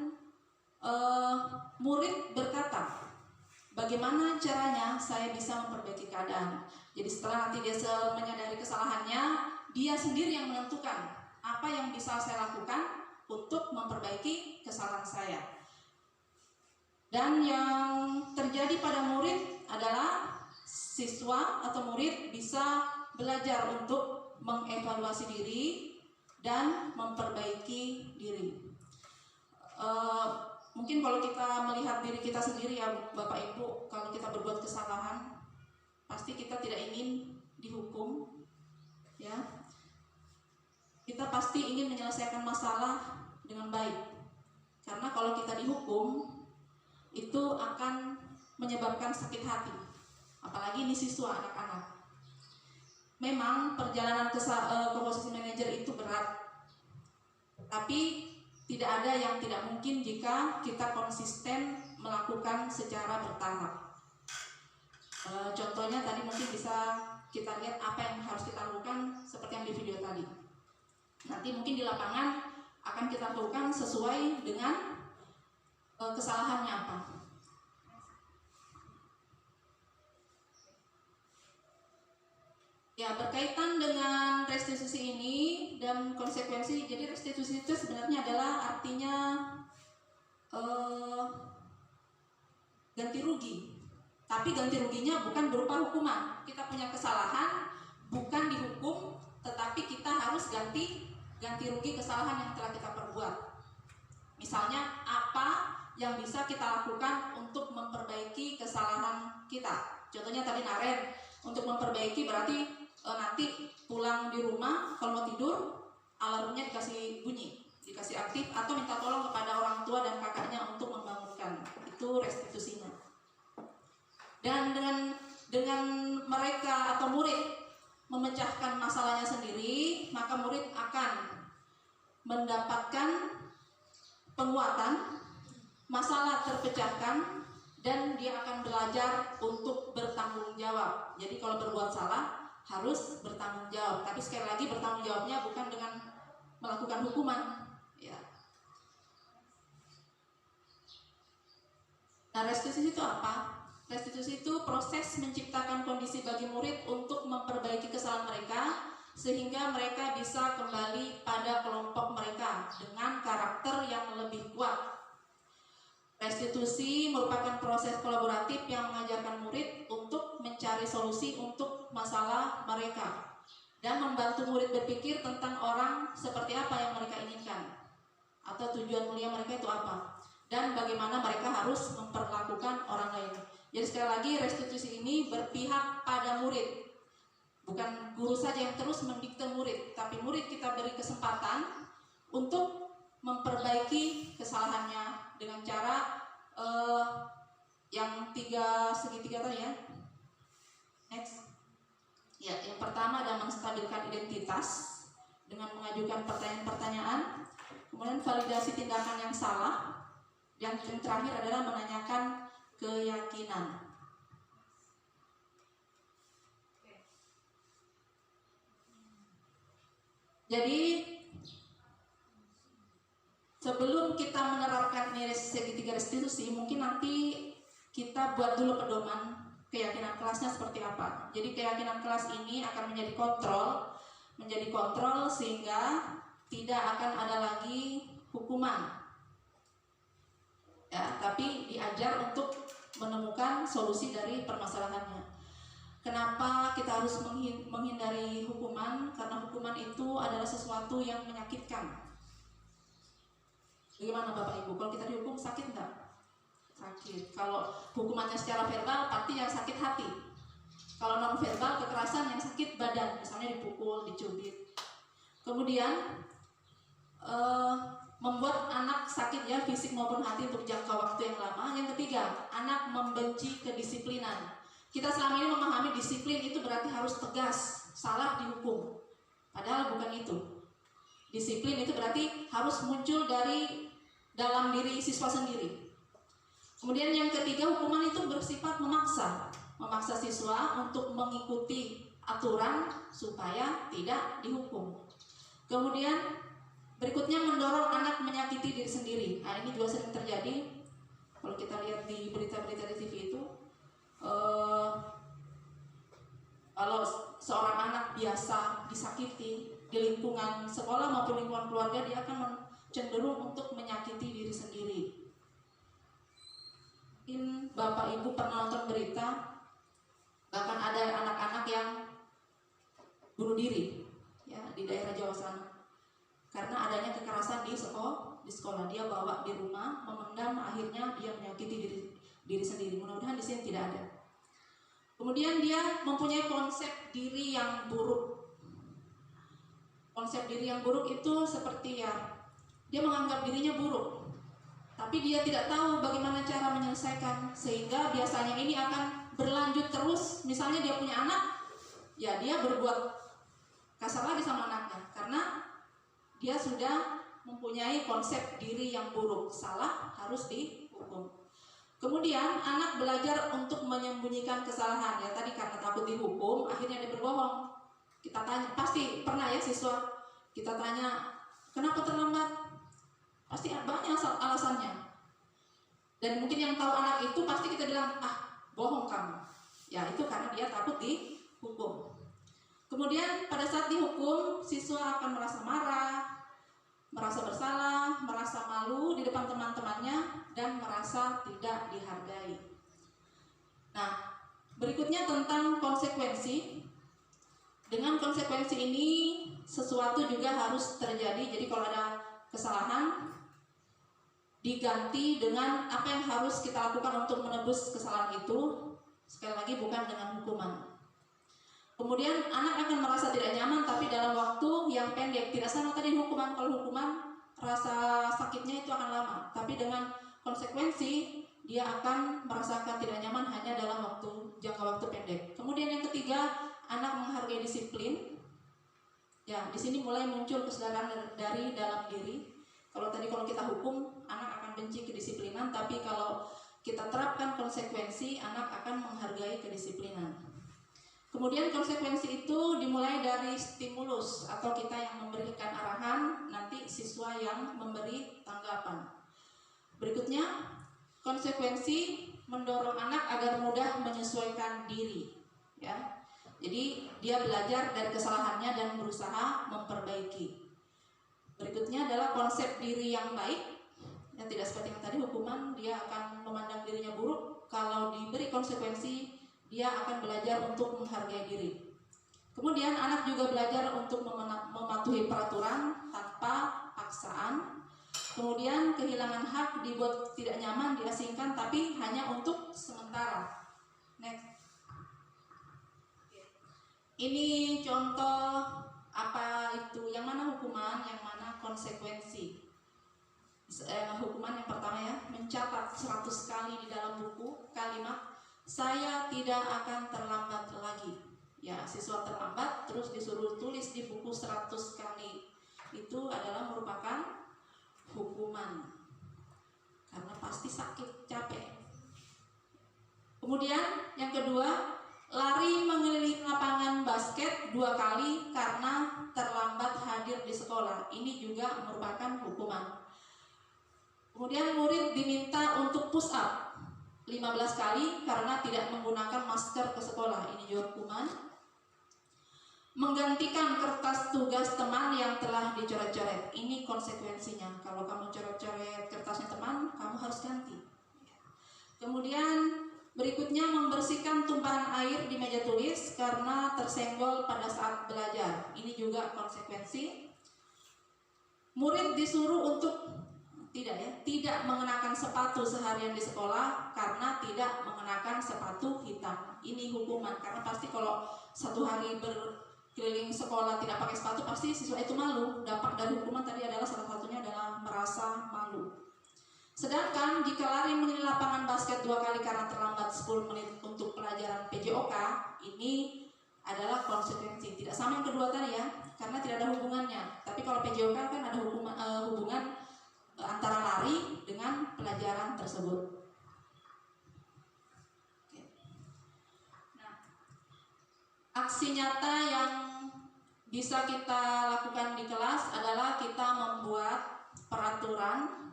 [SPEAKER 2] murid berkata, bagaimana caranya saya bisa memperbaiki keadaan? Jadi setelah nanti dia menyadari kesalahannya, dia sendiri yang menentukan apa yang bisa saya lakukan untuk memperbaiki kesalahan saya. Dan yang terjadi pada murid adalah siswa atau murid bisa belajar untuk mengevaluasi diri dan memperbaiki diri. Mungkin kalau kita melihat diri kita sendiri ya Bapak Ibu, kalau kita berbuat kesalahan, pasti kita tidak ingin dihukum, ya. Kita pasti ingin menyelesaikan masalah dengan baik, karena kalau kita dihukum itu akan menyebabkan sakit hati, apalagi ini siswa anak-anak. Memang perjalanan ke posisi manajer itu berat, tapi tidak ada yang tidak mungkin jika kita konsisten melakukan secara bertahap. Contohnya tadi mungkin bisa kita lihat apa yang harus kita lakukan seperti yang di video tadi. Nanti mungkin di lapangan akan kita lakukan sesuai dengan kesalahannya apa. Ya, berkaitan dengan restitusi ini dan konsekuensi. Jadi restitusi itu sebenarnya adalah artinya ganti rugi. Tapi ganti ruginya bukan berupa hukuman. Kita punya kesalahan, bukan dihukum, tetapi kita harus ganti rugi kesalahan yang telah kita perbuat. Misalnya apa yang bisa kita lakukan untuk memperbaiki kesalahan kita. Contohnya tadi Naren, untuk memperbaiki berarti nanti pulang di rumah kalau mau tidur alarmnya dikasih bunyi, dikasih aktif, atau minta tolong kepada orang tua dan kakaknya untuk membangunkan. Itu restitusinya. Dan dengan mereka atau murid memecahkan masalahnya sendiri, maka murid akan mendapatkan penguatan, masalah terpecahkan, dan dia akan belajar untuk bertanggung jawab. Jadi kalau berbuat salah harus bertanggung jawab. Tapi sekali lagi bertanggung jawabnya bukan dengan melakukan hukuman, ya. Nah, restitusi itu apa? Restitusi itu proses menciptakan kondisi bagi murid untuk memperbaiki kesalahan mereka sehingga mereka bisa kembali pada kelompok mereka dengan karakter yang lebih kuat. Restitusi merupakan proses kolaboratif yang mengajarkan murid untuk mencari solusi untuk masalah mereka dan membantu murid berpikir tentang orang seperti apa yang mereka inginkan atau tujuan mulia mereka itu apa dan bagaimana mereka harus memperlakukan orang lain. Jadi sekali lagi restitusi ini berpihak pada murid, bukan guru saja yang terus mendikte murid, tapi murid kita beri kesempatan untuk memperbaiki kesalahannya dengan cara yang segitiga tadi ya. Next. Ya, yang pertama adalah menstabilkan identitas dengan mengajukan pertanyaan-pertanyaan, kemudian validasi tindakan yang salah, yang terakhir adalah menanyakan keyakinan. Jadi sebelum kita menerapkan ini segitiga restitusi, mungkin nanti kita buat dulu pedoman keyakinan kelasnya seperti apa. Jadi keyakinan kelas ini akan menjadi kontrol sehingga tidak akan ada lagi hukuman. Ya, tapi diajar untuk menemukan solusi dari permasalahannya. Kenapa kita harus menghindari hukuman? Karena hukuman itu adalah sesuatu yang menyakitkan. Bagaimana Bapak Ibu? Kalau kita dihukum sakit nggak? Sakit. Kalau hukumannya secara verbal, pasti yang sakit hati. Kalau non verbal, kekerasan yang sakit badan, misalnya dipukul, dicubit. Kemudian membuat anak sakit ya fisik maupun hati untuk jangka waktu yang lama. Yang ketiga, anak membenci kedisiplinan. Kita selama ini memahami disiplin itu berarti harus tegas, salah dihukum. Padahal bukan itu. Disiplin itu berarti harus muncul dari dalam diri siswa sendiri. Kemudian yang ketiga, hukuman itu bersifat memaksa siswa untuk mengikuti aturan supaya tidak dihukum. Kemudian berikutnya mendorong anak menyakiti diri sendiri. Nah, ini juga sering terjadi kalau kita lihat di berita-berita di TV itu. Kalau seorang anak biasa disakiti di lingkungan sekolah maupun lingkungan keluarga, dia akan cenderung untuk menyakiti diri sendiri. Mungkin Bapak Ibu pernah nonton berita, bahkan ada anak-anak yang bunuh diri ya di daerah Jawa sana karena adanya kekerasan di sekolah. Dia bawa di rumah, memendam, akhirnya dia menyakiti diri sendiri. Mudah-mudahan di sini tidak ada. Kemudian dia mempunyai konsep diri yang buruk. Konsep diri yang buruk itu seperti ya dia menganggap dirinya buruk, tapi dia tidak tahu bagaimana cara menyelesaikan, sehingga biasanya ini akan berlanjut terus. Misalnya dia punya anak, ya dia berbuat kasar lagi sama anaknya karena dia sudah mempunyai konsep diri yang buruk, salah harus dihukum. Kemudian anak belajar untuk menyembunyikan kesalahan ya tadi karena takut dihukum, akhirnya dia berbohong. Kita tanya, pasti pernah ya siswa kita tanya kenapa terlambat? Pasti banyak alasannya. Dan mungkin yang tahu anak itu pasti kita bilang, bohong kamu. Ya itu karena dia takut dihukum. Kemudian pada saat dihukum, siswa akan merasa marah, merasa bersalah, merasa malu di depan teman-temannya, dan merasa tidak dihargai. Nah, berikutnya tentang konsekuensi. Dengan konsekuensi ini, sesuatu juga harus terjadi. Jadi kalau ada kesalahan, diganti dengan apa yang harus kita lakukan untuk menebus kesalahan itu. Sekali lagi bukan dengan hukuman. Kemudian anak akan merasa tidak nyaman tapi dalam waktu yang pendek. Tidak sama tadi hukuman. Kalau hukuman rasa sakitnya itu akan lama, tapi dengan konsekuensi dia akan merasakan tidak nyaman hanya dalam jangka waktu pendek. Kemudian yang ketiga, anak menghargai disiplin. Ya, di sini mulai muncul kesadaran dari dalam diri. Kalau kita hukum, anak akan benci kedisiplinan, tapi kalau kita terapkan konsekuensi, anak akan menghargai kedisiplinan. Kemudian konsekuensi itu dimulai dari stimulus atau kita yang memberikan arahan, nanti siswa yang memberi tanggapan. Berikutnya, konsekuensi mendorong anak agar mudah menyesuaikan diri. Ya, jadi dia belajar dari kesalahannya dan berusaha memperbaiki. Berikutnya adalah konsep diri yang baik. Ya, tidak seperti yang tadi hukuman, dia akan memandang dirinya buruk. Kalau diberi konsekuensi, dia akan belajar untuk menghargai diri. Kemudian anak juga belajar untuk mematuhi peraturan tanpa paksaan. Kemudian kehilangan hak, dibuat tidak nyaman, diasingkan, tapi hanya untuk sementara. Next. Ini contoh apa itu, yang mana hukuman, yang mana konsekuensi. Hukuman yang pertama ya, mencatat 100 kali di dalam buku kalimat saya tidak akan terlambat lagi. Ya, siswa terlambat terus disuruh tulis di buku 100 kali. Itu adalah merupakan hukuman. Karena pasti sakit, capek. Kemudian yang kedua, lari mengelilingi lapangan basket 2 kali karena terlambat hadir di sekolah. Ini juga merupakan hukuman. Kemudian murid diminta untuk push up 15 kali karena tidak menggunakan masker ke sekolah. Ini juga hukuman. Menggantikan kertas tugas teman yang telah dicoret-coret. Ini konsekuensinya. Kalau kamu coret-coret kertasnya teman, kamu harus ganti. Kemudian berikutnya, membersihkan tumpahan air di meja tulis karena tersenggol pada saat belajar. Ini juga konsekuensi. Murid disuruh untuk tidak mengenakan sepatu seharian di sekolah karena tidak mengenakan sepatu hitam. Ini hukuman, karena pasti kalau 1 hari berkeliling sekolah tidak pakai sepatu, pasti siswa itu malu. Dampak dari hukuman tadi adalah salah satunya adalah merasa malu. Sedangkan jika lari mengelilingi lapangan basket 2 kali karena terlambat 10 menit untuk pelajaran PJOK, ini adalah konsekuensi. Tidak sama yang kedua tadi ya, karena tidak ada hubungannya. Tapi kalau PJOK kan ada hubungan antara lari dengan pelajaran tersebut. Nah, aksi nyata yang bisa kita lakukan di kelas adalah kita membuat peraturan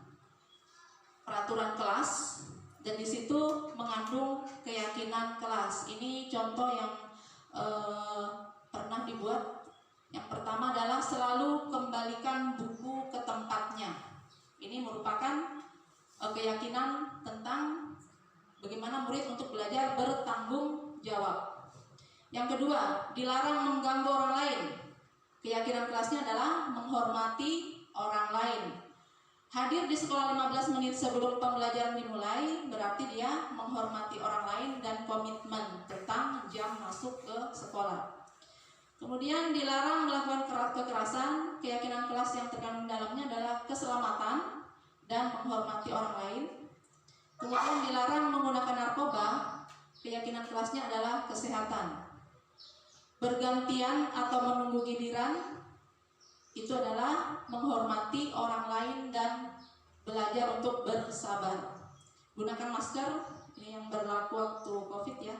[SPEAKER 2] kelas, dan di situ mengandung keyakinan kelas. Ini contoh yang pernah dibuat. Yang pertama adalah selalu kembalikan buku ke tempatnya. Ini merupakan keyakinan tentang bagaimana murid untuk belajar bertanggung jawab. Yang kedua, dilarang mengganggu orang lain. Keyakinan kelasnya adalah menghormati orang lain. Hadir di sekolah 15 menit sebelum pembelajaran dimulai berarti dia menghormati orang lain dan komitmen tentang jam masuk ke sekolah. Kemudian dilarang melakukan kekerasan. Keyakinan kelas yang terkandung dalamnya adalah keselamatan dan menghormati orang lain. Kemudian dilarang menggunakan narkoba. Keyakinan kelasnya adalah kesehatan. Bergantian atau menunggu giliran itu adalah menghormati orang lain dan belajar untuk bersabar. Gunakan masker, ini yang berlaku waktu COVID ya.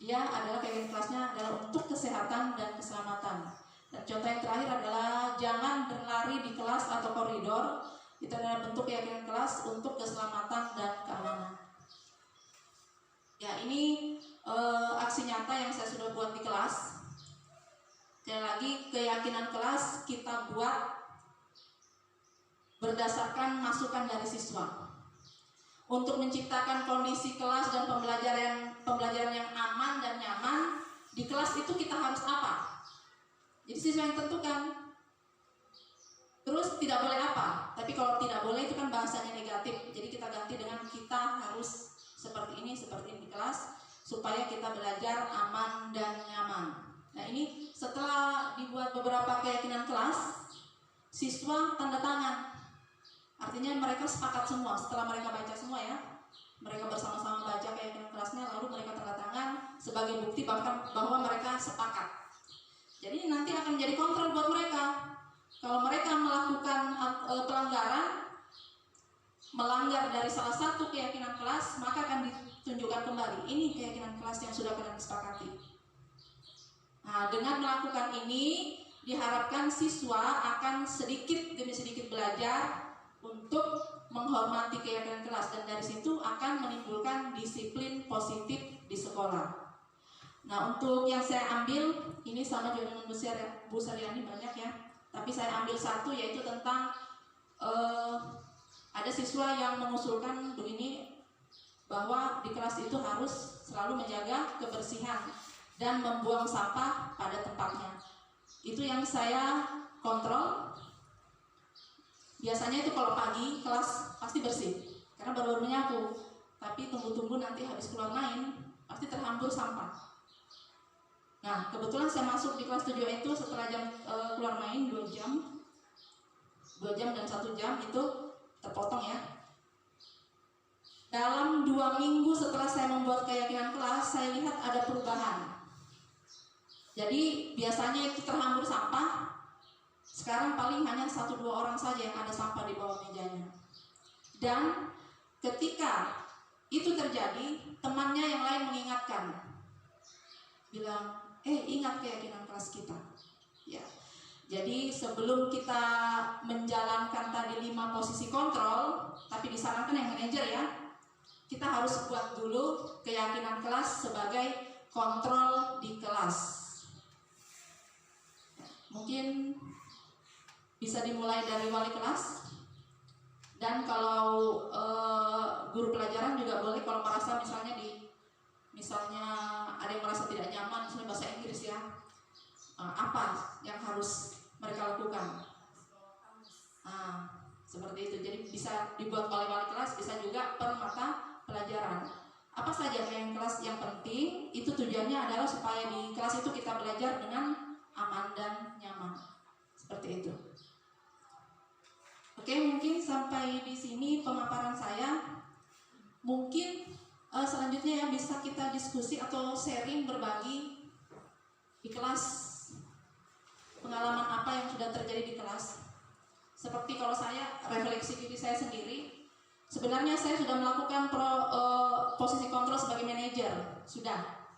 [SPEAKER 2] Dia adalah keyakinan kelasnya adalah untuk kesehatan dan keselamatan. Dan contoh yang terakhir adalah jangan berlari di kelas atau koridor. Itu adalah bentuk keyakinan kelas untuk keselamatan dan keamanan. Ya, ini aksi nyata yang saya sudah buat di kelas. Sekali lagi, keyakinan kelas kita buat berdasarkan masukan dari siswa. Untuk menciptakan kondisi kelas dan pembelajaran yang aman dan nyaman, di kelas itu kita harus apa? Jadi siswa yang tentukan. Terus tidak boleh apa? Tapi kalau tidak boleh itu kan bahasanya negatif. Jadi kita ganti dengan kita harus seperti ini di kelas supaya kita belajar aman dan nyaman. Nah, ini setelah dibuat beberapa keyakinan kelas, siswa tanda tangan. Artinya mereka sepakat semua. Setelah mereka baca semua ya, mereka bersama-sama baca keyakinan kelasnya, lalu mereka tanda tangan sebagai bukti bahwa mereka sepakat. Jadi nanti akan menjadi kontrol buat mereka. Kalau mereka melakukan pelanggaran, melanggar dari salah satu keyakinan kelas, maka akan ditunjukkan kembali. Ini keyakinan kelas yang sudah kalian sepakati. Nah, dengan melakukan ini diharapkan siswa akan sedikit demi sedikit belajar untuk menghormati keyakinan kelas dan dari situ akan menimbulkan disiplin positif di sekolah. Nah, untuk yang saya ambil ini sama juga dengan Bu Saryani banyak ya, tapi saya ambil satu yaitu tentang ada siswa yang mengusulkan begini bahwa di kelas itu harus selalu menjaga kebersihan dan membuang sampah pada tempatnya. Itu yang saya kontrol. Biasanya itu kalau pagi kelas pasti bersih karena baru-baru menyapu. Tapi tunggu-tunggu nanti habis keluar main pasti terhampur sampah. Nah, kebetulan saya masuk di kelas 7 itu setelah jam keluar main 2 jam dan 1 jam itu terpotong ya. Dalam 2 minggu setelah saya membuat keyakinan kelas, saya lihat ada perubahan. Jadi biasanya itu terhampur sampah. Sekarang paling hanya 1-2 orang saja yang ada sampah di bawah mejanya. Dan ketika itu terjadi, temannya yang lain mengingatkan, bilang, ingat keyakinan kelas kita. Ya. Jadi sebelum kita menjalankan tadi 5 posisi kontrol, tapi disarankan yang manajer ya, kita harus buat dulu keyakinan kelas sebagai kontrol di kelas. Mungkin bisa dimulai dari wali kelas, dan kalau guru pelajaran juga boleh kalau merasa misalnya ada yang merasa tidak nyaman, misalnya bahasa Inggris ya, apa yang harus mereka lakukan. Seperti itu. Jadi bisa dibuat oleh wali kelas, bisa juga per mata pelajaran. Apa saja yang kelas yang penting, itu tujuannya adalah supaya di kelas itu kita belajar dengan aman dan nyaman. Seperti itu. Oke, mungkin sampai di sini pemaparan saya. Mungkin selanjutnya ya bisa kita diskusi atau sharing, berbagi di kelas, pengalaman apa yang sudah terjadi di kelas. Seperti kalau saya refleksi diri saya sendiri, sebenarnya saya sudah melakukan posisi kontrol sebagai manajer, sudah.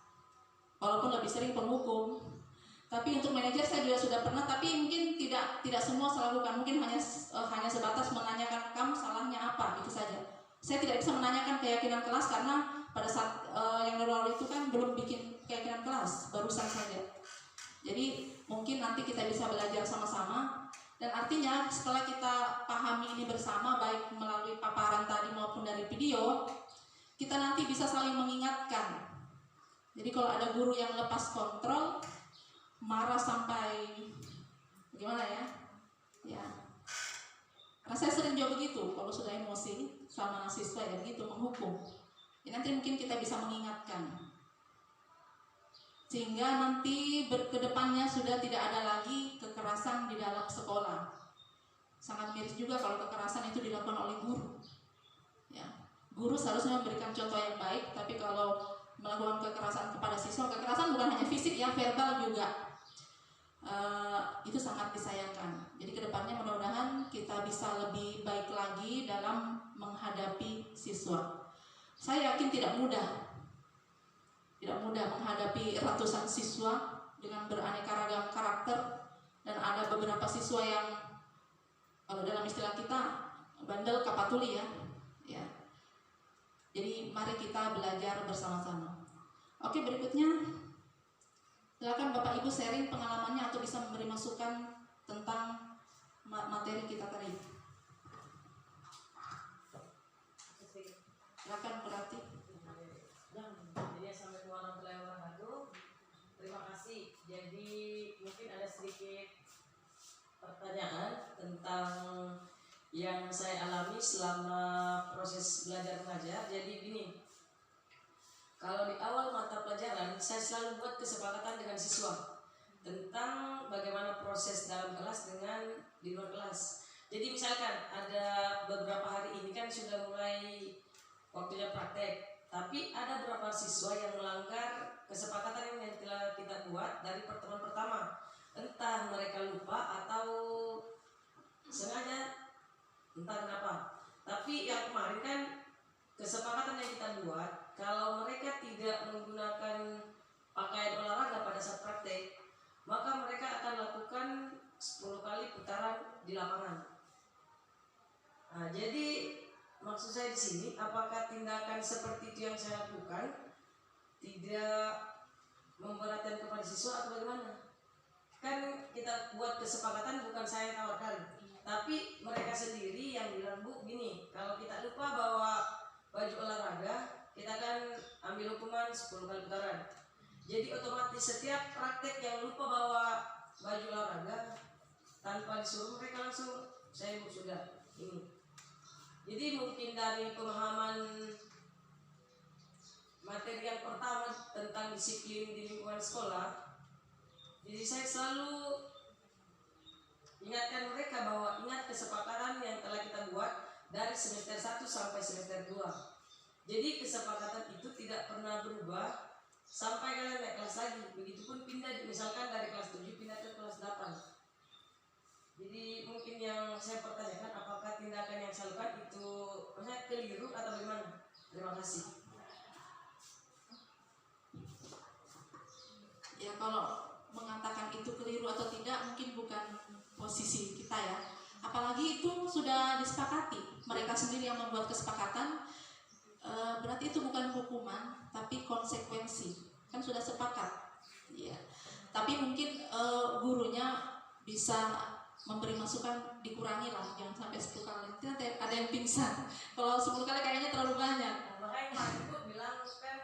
[SPEAKER 2] Walaupun lebih sering penghukum, tapi untuk manajer saya juga sudah pernah, tapi mungkin tidak semua saya lakukan. Mungkin hanya sebatas menanyakan kamu salahnya apa, itu saja. Saya tidak bisa menanyakan keyakinan kelas karena pada saat yang lalu itu kan belum bikin keyakinan kelas, barusan saja. Jadi mungkin nanti kita bisa belajar sama-sama. Dan artinya setelah kita pahami ini bersama, baik melalui paparan tadi maupun dari video, kita nanti bisa saling mengingatkan Jadi kalau ada guru yang lepas kontrol, marah sampai gimana ya? Ya. Karena saya sering juga begitu, kalau sudah emosi sama siswa ya begitu menghukum. Ya, nanti mungkin kita bisa mengingatkan. Sehingga nanti kedepannya sudah tidak ada lagi kekerasan di dalam sekolah. Sangat miris juga kalau kekerasan itu dilakukan oleh guru. Ya. Guru seharusnya memberikan contoh yang baik, tapi kalau melakukan kekerasan kepada siswa, kekerasan bukan hanya fisik, yang verbal juga. Itu sangat disayangkan. Jadi kedepannya mudah-mudahan kita bisa lebih baik lagi dalam menghadapi siswa. Saya yakin tidak mudah menghadapi ratusan siswa dengan beraneka ragam karakter, dan ada beberapa siswa yang kalau dalam istilah kita bandel kapatuli ya. Jadi mari kita belajar bersama-sama. Oke, berikutnya silakan Bapak Ibu sharing pengalamannya atau bisa memberi masukan tentang materi kita tadi. Silakan berarti.
[SPEAKER 4] Jadi assalamualaikum warahmatullahi wabarakatuh. Terima kasih. Jadi mungkin ada sedikit pertanyaan tentang yang saya alami selama proses belajar mengajar. Jadi gini, kalau di awal mata pelajaran saya selalu buat kesepakatan dengan siswa tentang bagaimana proses dalam kelas dengan di luar kelas. Jadi misalkan ada beberapa hari ini kan sudah mulai waktunya praktek, tapi ada beberapa siswa yang melanggar kesepakatan yang telah kita buat dari pertemuan pertama. Entah mereka lupa atau sengaja, entah kenapa. Tapi yang kemarin kan kesepakatan yang kita buat, kalau mereka tidak menggunakan pakaian olahraga pada saat praktek, maka mereka akan lakukan 10 kali putaran di lapangan. Nah, jadi maksud saya di sini, apakah tindakan seperti itu yang saya lakukan tidak memberatkan kepada siswa atau bagaimana? Kan kita buat kesepakatan, bukan saya yang tawarkan, tapi mereka sendiri yang bilang, Bu, gini, kalau kita lupa bawa baju olahraga, kita akan ambil hukuman 10 kali putaran. Jadi otomatis setiap praktek yang lupa bawa baju olahraga, tanpa disuruh mereka langsung, saya Bu sudah ini. Jadi mungkin dari pemahaman materi yang pertama tentang disiplin di lingkungan sekolah, jadi saya selalu ingatkan mereka bahwa ingat kesepakatan yang telah kita buat dari semester 1 sampai semester 2. Jadi kesepakatan itu tidak pernah berubah sampai kalian naik kelas lagi. Begitupun pindah, misalkan dari kelas 7 pindah ke kelas 8. Jadi mungkin yang saya pertanyakan, apakah tindakan yang saya lakukan itu maksudnya keliru atau bagaimana? Terima kasih.
[SPEAKER 2] Ya, kalau mengatakan itu keliru atau tidak mungkin bukan posisi kita ya. Apalagi itu sudah disepakati, mereka sendiri yang membuat kesepakatan, berarti itu bukan hukuman tapi konsekuensi, kan sudah sepakat ya. Tapi mungkin gurunya bisa memberi masukan, dikurangi lah, jangan sampai 10 kali. Nanti ada yang pingsan. Kalau 10 kali kayaknya terlalu banyak.
[SPEAKER 4] Nah, makanya kemarin Bu bilang kan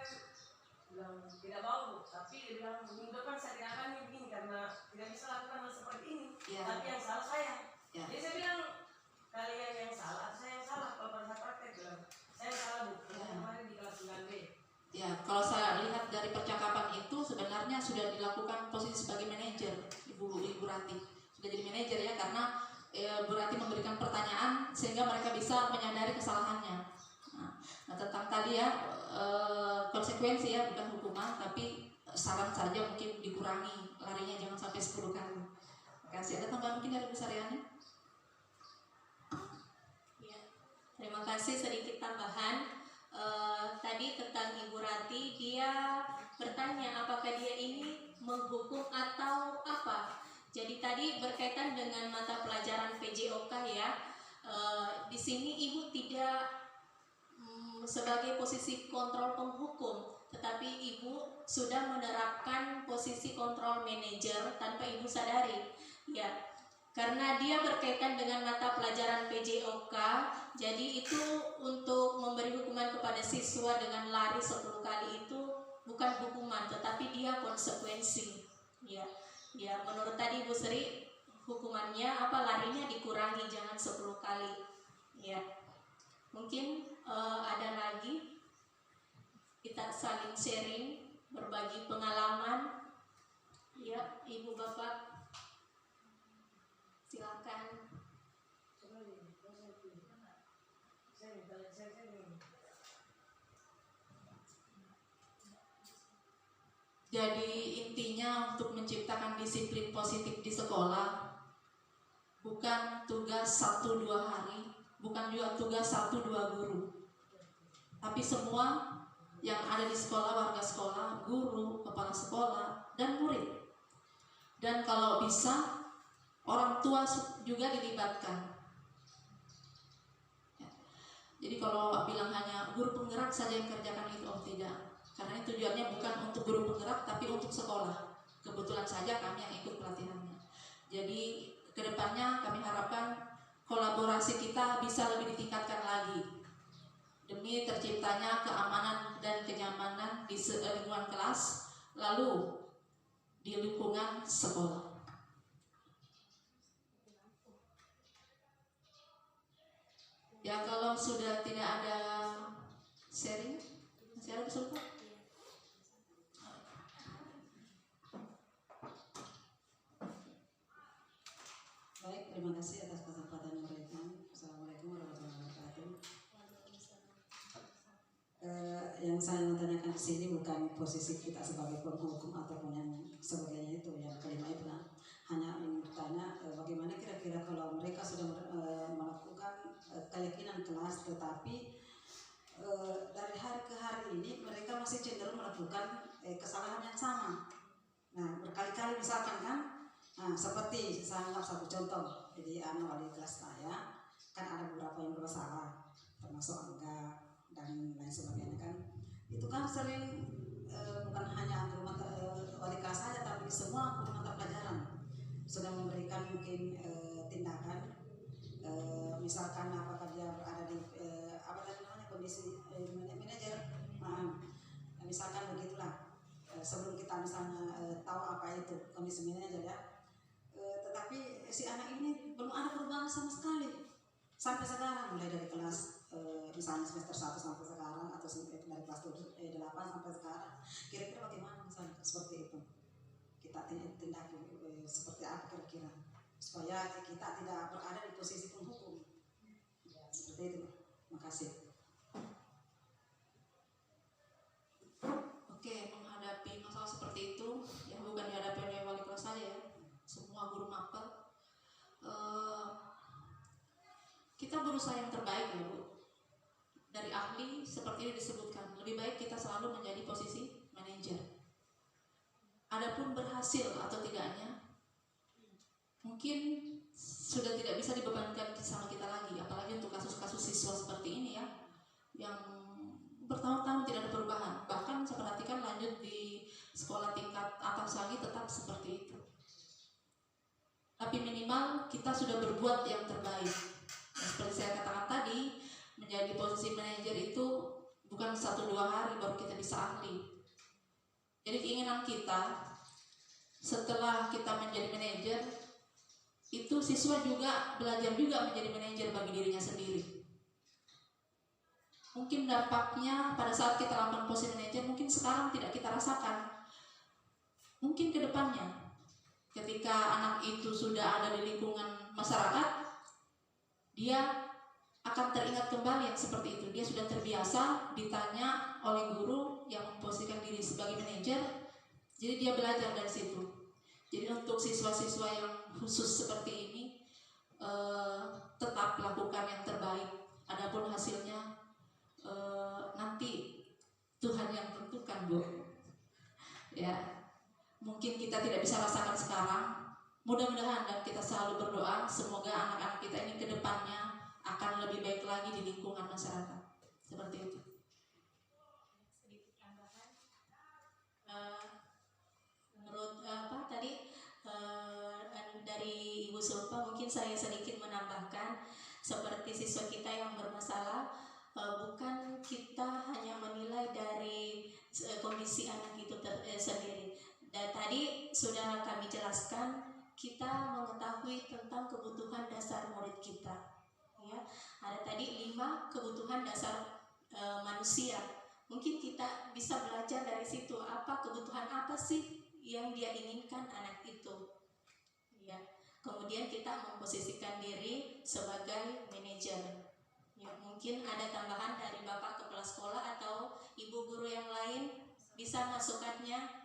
[SPEAKER 4] tidak mau Bu, tapi dia bilang minggu depan saya tidak akan begini karena tidak bisa lakukan hal seperti ini.
[SPEAKER 2] Ya.
[SPEAKER 4] Tapi yang salah saya.
[SPEAKER 2] Ya.
[SPEAKER 4] Jadi saya bilang kalian yang salah, saya yang salah. Kalau pada saat praktek bilang saya yang salah Bu. Kemarin di kelas 9B.
[SPEAKER 2] Ya, kalau saya lihat dari percakapan itu sebenarnya sudah dilakukan posisi sebagai manajer Ibu Rati. Sudah jadi manajer ya, karena berarti memberikan pertanyaan sehingga mereka bisa menyadari kesalahannya. Nah tentang tadi ya konsekuensi ya, bukan hukuman tapi saran saja, mungkin dikurangi larinya, jangan sampai 10 kali. Terima kasih. Ada tambahan mungkin dari Bu Saryani?
[SPEAKER 8] Ya, terima kasih. Sedikit tambahan. Tadi tentang Ibu Rati, dia bertanya apakah dia ini menghukum atau apa. Jadi tadi berkaitan dengan mata pelajaran PJOK ya. Di sini Ibu tidak sebagai posisi kontrol penghukum, tetapi Ibu sudah menerapkan posisi kontrol manajer tanpa Ibu sadari. Ya, karena dia berkaitan dengan mata pelajaran PJOK, jadi itu untuk memberi hukuman kepada siswa dengan lari 10 kali itu bukan hukuman, kondisi. Ya, ya menurut tadi Ibu Sri hukumannya apa, larinya dikurangi, jangan 10 kali. Ya, mungkin ada lagi kita saling sharing, berbagi pengalaman. Ya, Ibu Bapak silakan. Jadi intinya untuk menciptakan disiplin positif di sekolah bukan tugas 1-2 hari, bukan juga tugas 1-2 guru, tapi semua yang ada di sekolah, warga sekolah, guru, kepala sekolah, dan murid. Dan kalau bisa orang tua juga dilibatkan. Jadi kalau bilang hanya guru penggerak saja yang kerjakan itu, oh tidak. Karena tujuannya bukan untuk guru penggerak, tapi untuk sekolah. Kebetulan saja kami yang ikut pelatihannya. Jadi kedepannya kami harapkan kolaborasi kita bisa lebih ditingkatkan lagi demi terciptanya keamanan dan kenyamanan di lingkungan kelas, lalu di lingkungan sekolah. Ya, kalau sudah tidak ada sharing, masih ada kesulitan?
[SPEAKER 9] Baik, terima kasih atas kesempatan memberikan. Assalamualaikum warahmatullahi wabarakatuh. Yang saya mau tanyakan di sini bukan posisi kita sebagai penghukum ataupun yang sebagainya itu, yang kelima itu kan. Hanya ingin bertanya bagaimana kira-kira kalau mereka sudah melakukan keyakinan kelas, tetapi dari hari ke hari ini mereka masih cenderung melakukan kesalahan yang sama. Nah, berkali-kali misalkan kan. Nah, seperti saya anggap satu contoh, jadi wali kelas saya kan ada beberapa yang bersalah, termasuk Angga dan lain sebagainya kan. Itu kan sering bukan hanya guru wali kelas saja, tapi semua guru mata pelajaran sudah memberikan mungkin tindakan, misalkan apakah dia berada di apa tadi namanya kondisi manajer, misalkan begitulah. Sebelum kita misalnya tahu apa itu kondisi manajer ya. Tetapi si anak ini belum ada perubahan sama sekali sampai sekarang, mulai dari kelas misalnya semester 1 sampai sekarang, atau dari kelas 8 sampai sekarang. Kira-kira bagaimana misalnya seperti itu kita tindak seperti apa kira-kira supaya kita tidak berada di posisi penghukum ya, seperti itu. Terima kasih.
[SPEAKER 8] Oke, menghadapi masalah seperti itu yang bukan dihadapi oleh wali kelas saya, semua guru mapel, kita berusaha yang terbaik ya Bu. Dari ahli seperti ini disebutkan, lebih baik kita selalu menjadi posisi manajer. Adapun berhasil atau tidaknya, mungkin sudah tidak bisa dibebankan sama kita lagi, apalagi untuk kasus-kasus siswa seperti ini ya, yang bertahun-tahun tidak ada perubahan. Bahkan saya perhatikan lanjut di sekolah tingkat atas lagi tetap seperti itu. Tapi minimal kita sudah berbuat yang terbaik. Nah, seperti saya katakan tadi, menjadi posisi manajer itu bukan 1-2 hari baru kita bisa ahli. Jadi keinginan kita setelah kita menjadi manajer, itu siswa juga belajar juga menjadi manajer bagi dirinya sendiri. Mungkin dampaknya pada saat kita lakukan posisi manajer mungkin sekarang tidak kita rasakan. Mungkin ke depannya ketika anak itu sudah ada di lingkungan masyarakat, dia akan teringat kembali yang seperti itu. Dia sudah terbiasa ditanya oleh guru yang memposisikan diri sebagai manajer, jadi dia belajar dari situ. Jadi untuk siswa-siswa yang khusus seperti ini, tetap lakukan yang terbaik. Adapun hasilnya nanti Tuhan yang tentukan Bu. Ya, mungkin kita tidak bisa rasakan sekarang. Mudah-mudahan dan kita selalu berdoa semoga anak-anak kita ini ke depannya akan lebih baik lagi di lingkungan masyarakat. Seperti itu.
[SPEAKER 2] Sedikit tambahan. Menurut apa tadi dari Ibu Sulfa, mungkin saya sedikit menambahkan seperti siswa kita yang bermasalah, bukan kita hanya menilai dari kondisi anak itu sendiri. Dan
[SPEAKER 8] tadi sudah kami jelaskan, kita mengetahui tentang kebutuhan dasar murid kita. Ya, ada tadi 5 kebutuhan dasar manusia. Mungkin kita bisa belajar dari situ, apa kebutuhan apa sih yang dia inginkan anak itu. Ya, kemudian kita memposisikan diri sebagai manajer. Ya, mungkin ada tambahan dari Bapak kepala sekolah atau ibu guru yang lain bisa masukannya.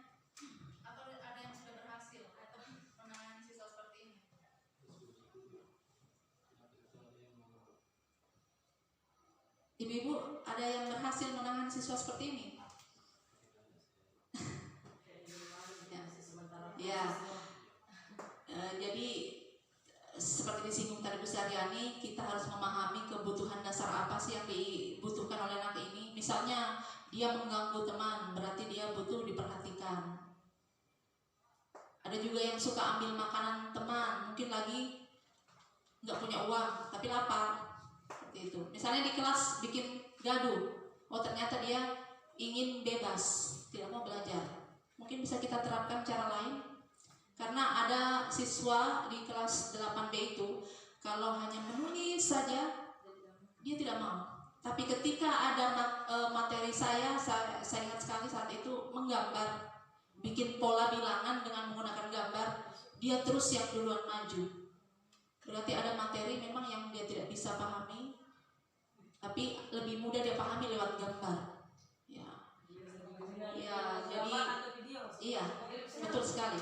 [SPEAKER 1] Atau ada yang sudah berhasil atau menangani siswa seperti ini?
[SPEAKER 8] Ibu-ibu, ada yang berhasil menangani siswa seperti ini? Ya. Jadi seperti disinggung tadi Bu Saryani, kita harus memahami kebutuhan dasar apa sih yang dibutuhkan oleh anak ini. Misalnya dia mengganggu teman, berarti dia butuh diperhatikan. Ada juga yang suka ambil makanan teman, mungkin lagi nggak punya uang tapi lapar, seperti itu. Misalnya di kelas bikin gaduh, oh ternyata dia ingin bebas, tidak mau belajar. Mungkin bisa kita terapkan cara lain. Karena ada siswa di kelas 8B itu, kalau hanya menulis saja, dia tidak mau. Tapi ketika ada materi saya ingat sekali saat itu menggambar, bikin pola bilangan dengan menggunakan gambar, dia terus yang duluan maju. Berarti ada materi memang yang dia tidak bisa pahami, tapi lebih mudah dia pahami lewat gambar. Ya, jadi iya, betul sekali.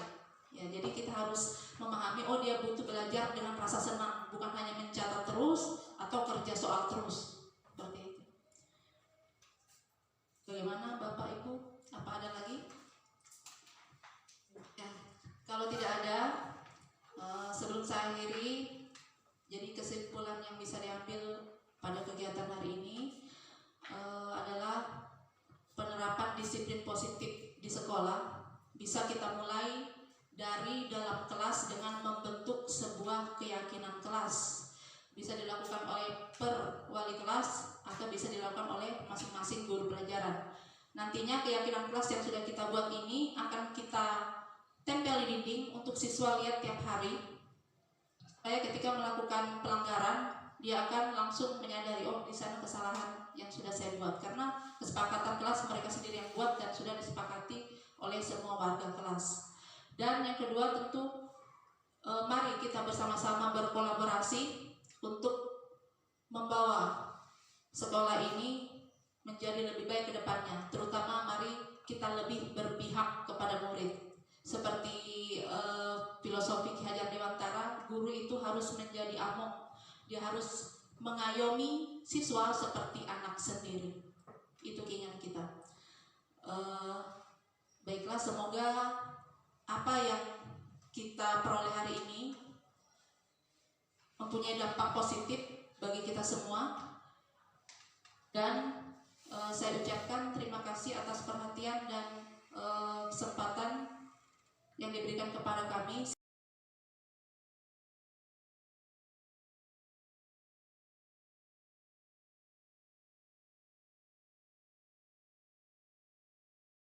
[SPEAKER 8] Ya, jadi kita harus memahami, oh dia butuh belajar dengan rasa senang, bukan hanya mencatat terus atau kerja soal terus. Seperti itu. Bagaimana Bapak Ibu? Apa ada lagi? Ya, kalau tidak ada, sebelum saya akhiri, jadi kesimpulan yang bisa diambil pada kegiatan hari ini adalah penerapan disiplin positif di sekolah bisa kita mulai dari dalam kelas dengan membentuk sebuah keyakinan kelas. Bisa dilakukan oleh per wali kelas atau bisa dilakukan oleh masing-masing guru pelajaran. Nantinya keyakinan kelas yang sudah kita buat ini akan kita tempel di dinding untuk siswa lihat tiap hari, supaya ketika melakukan pelanggaran dia akan langsung menyadari, oh di sana kesalahan yang sudah saya buat, karena kesepakatan kelas mereka sendiri yang buat dan sudah disepakati oleh semua warga kelas. Dan yang kedua tentu mari kita bersama-sama berkolaborasi untuk membawa sekolah ini menjadi lebih baik ke depannya. Terutama mari kita lebih berpihak kepada murid. Seperti filosofi Ki Hajar Dewantara, guru itu harus menjadi among. Dia harus mengayomi siswa seperti anak sendiri. Itu keinginan kita. Baiklah, semoga apa yang kita peroleh hari ini mempunyai dampak positif bagi kita semua. Dan saya ucapkan terima kasih atas perhatian dan kesempatan yang diberikan kepada kami.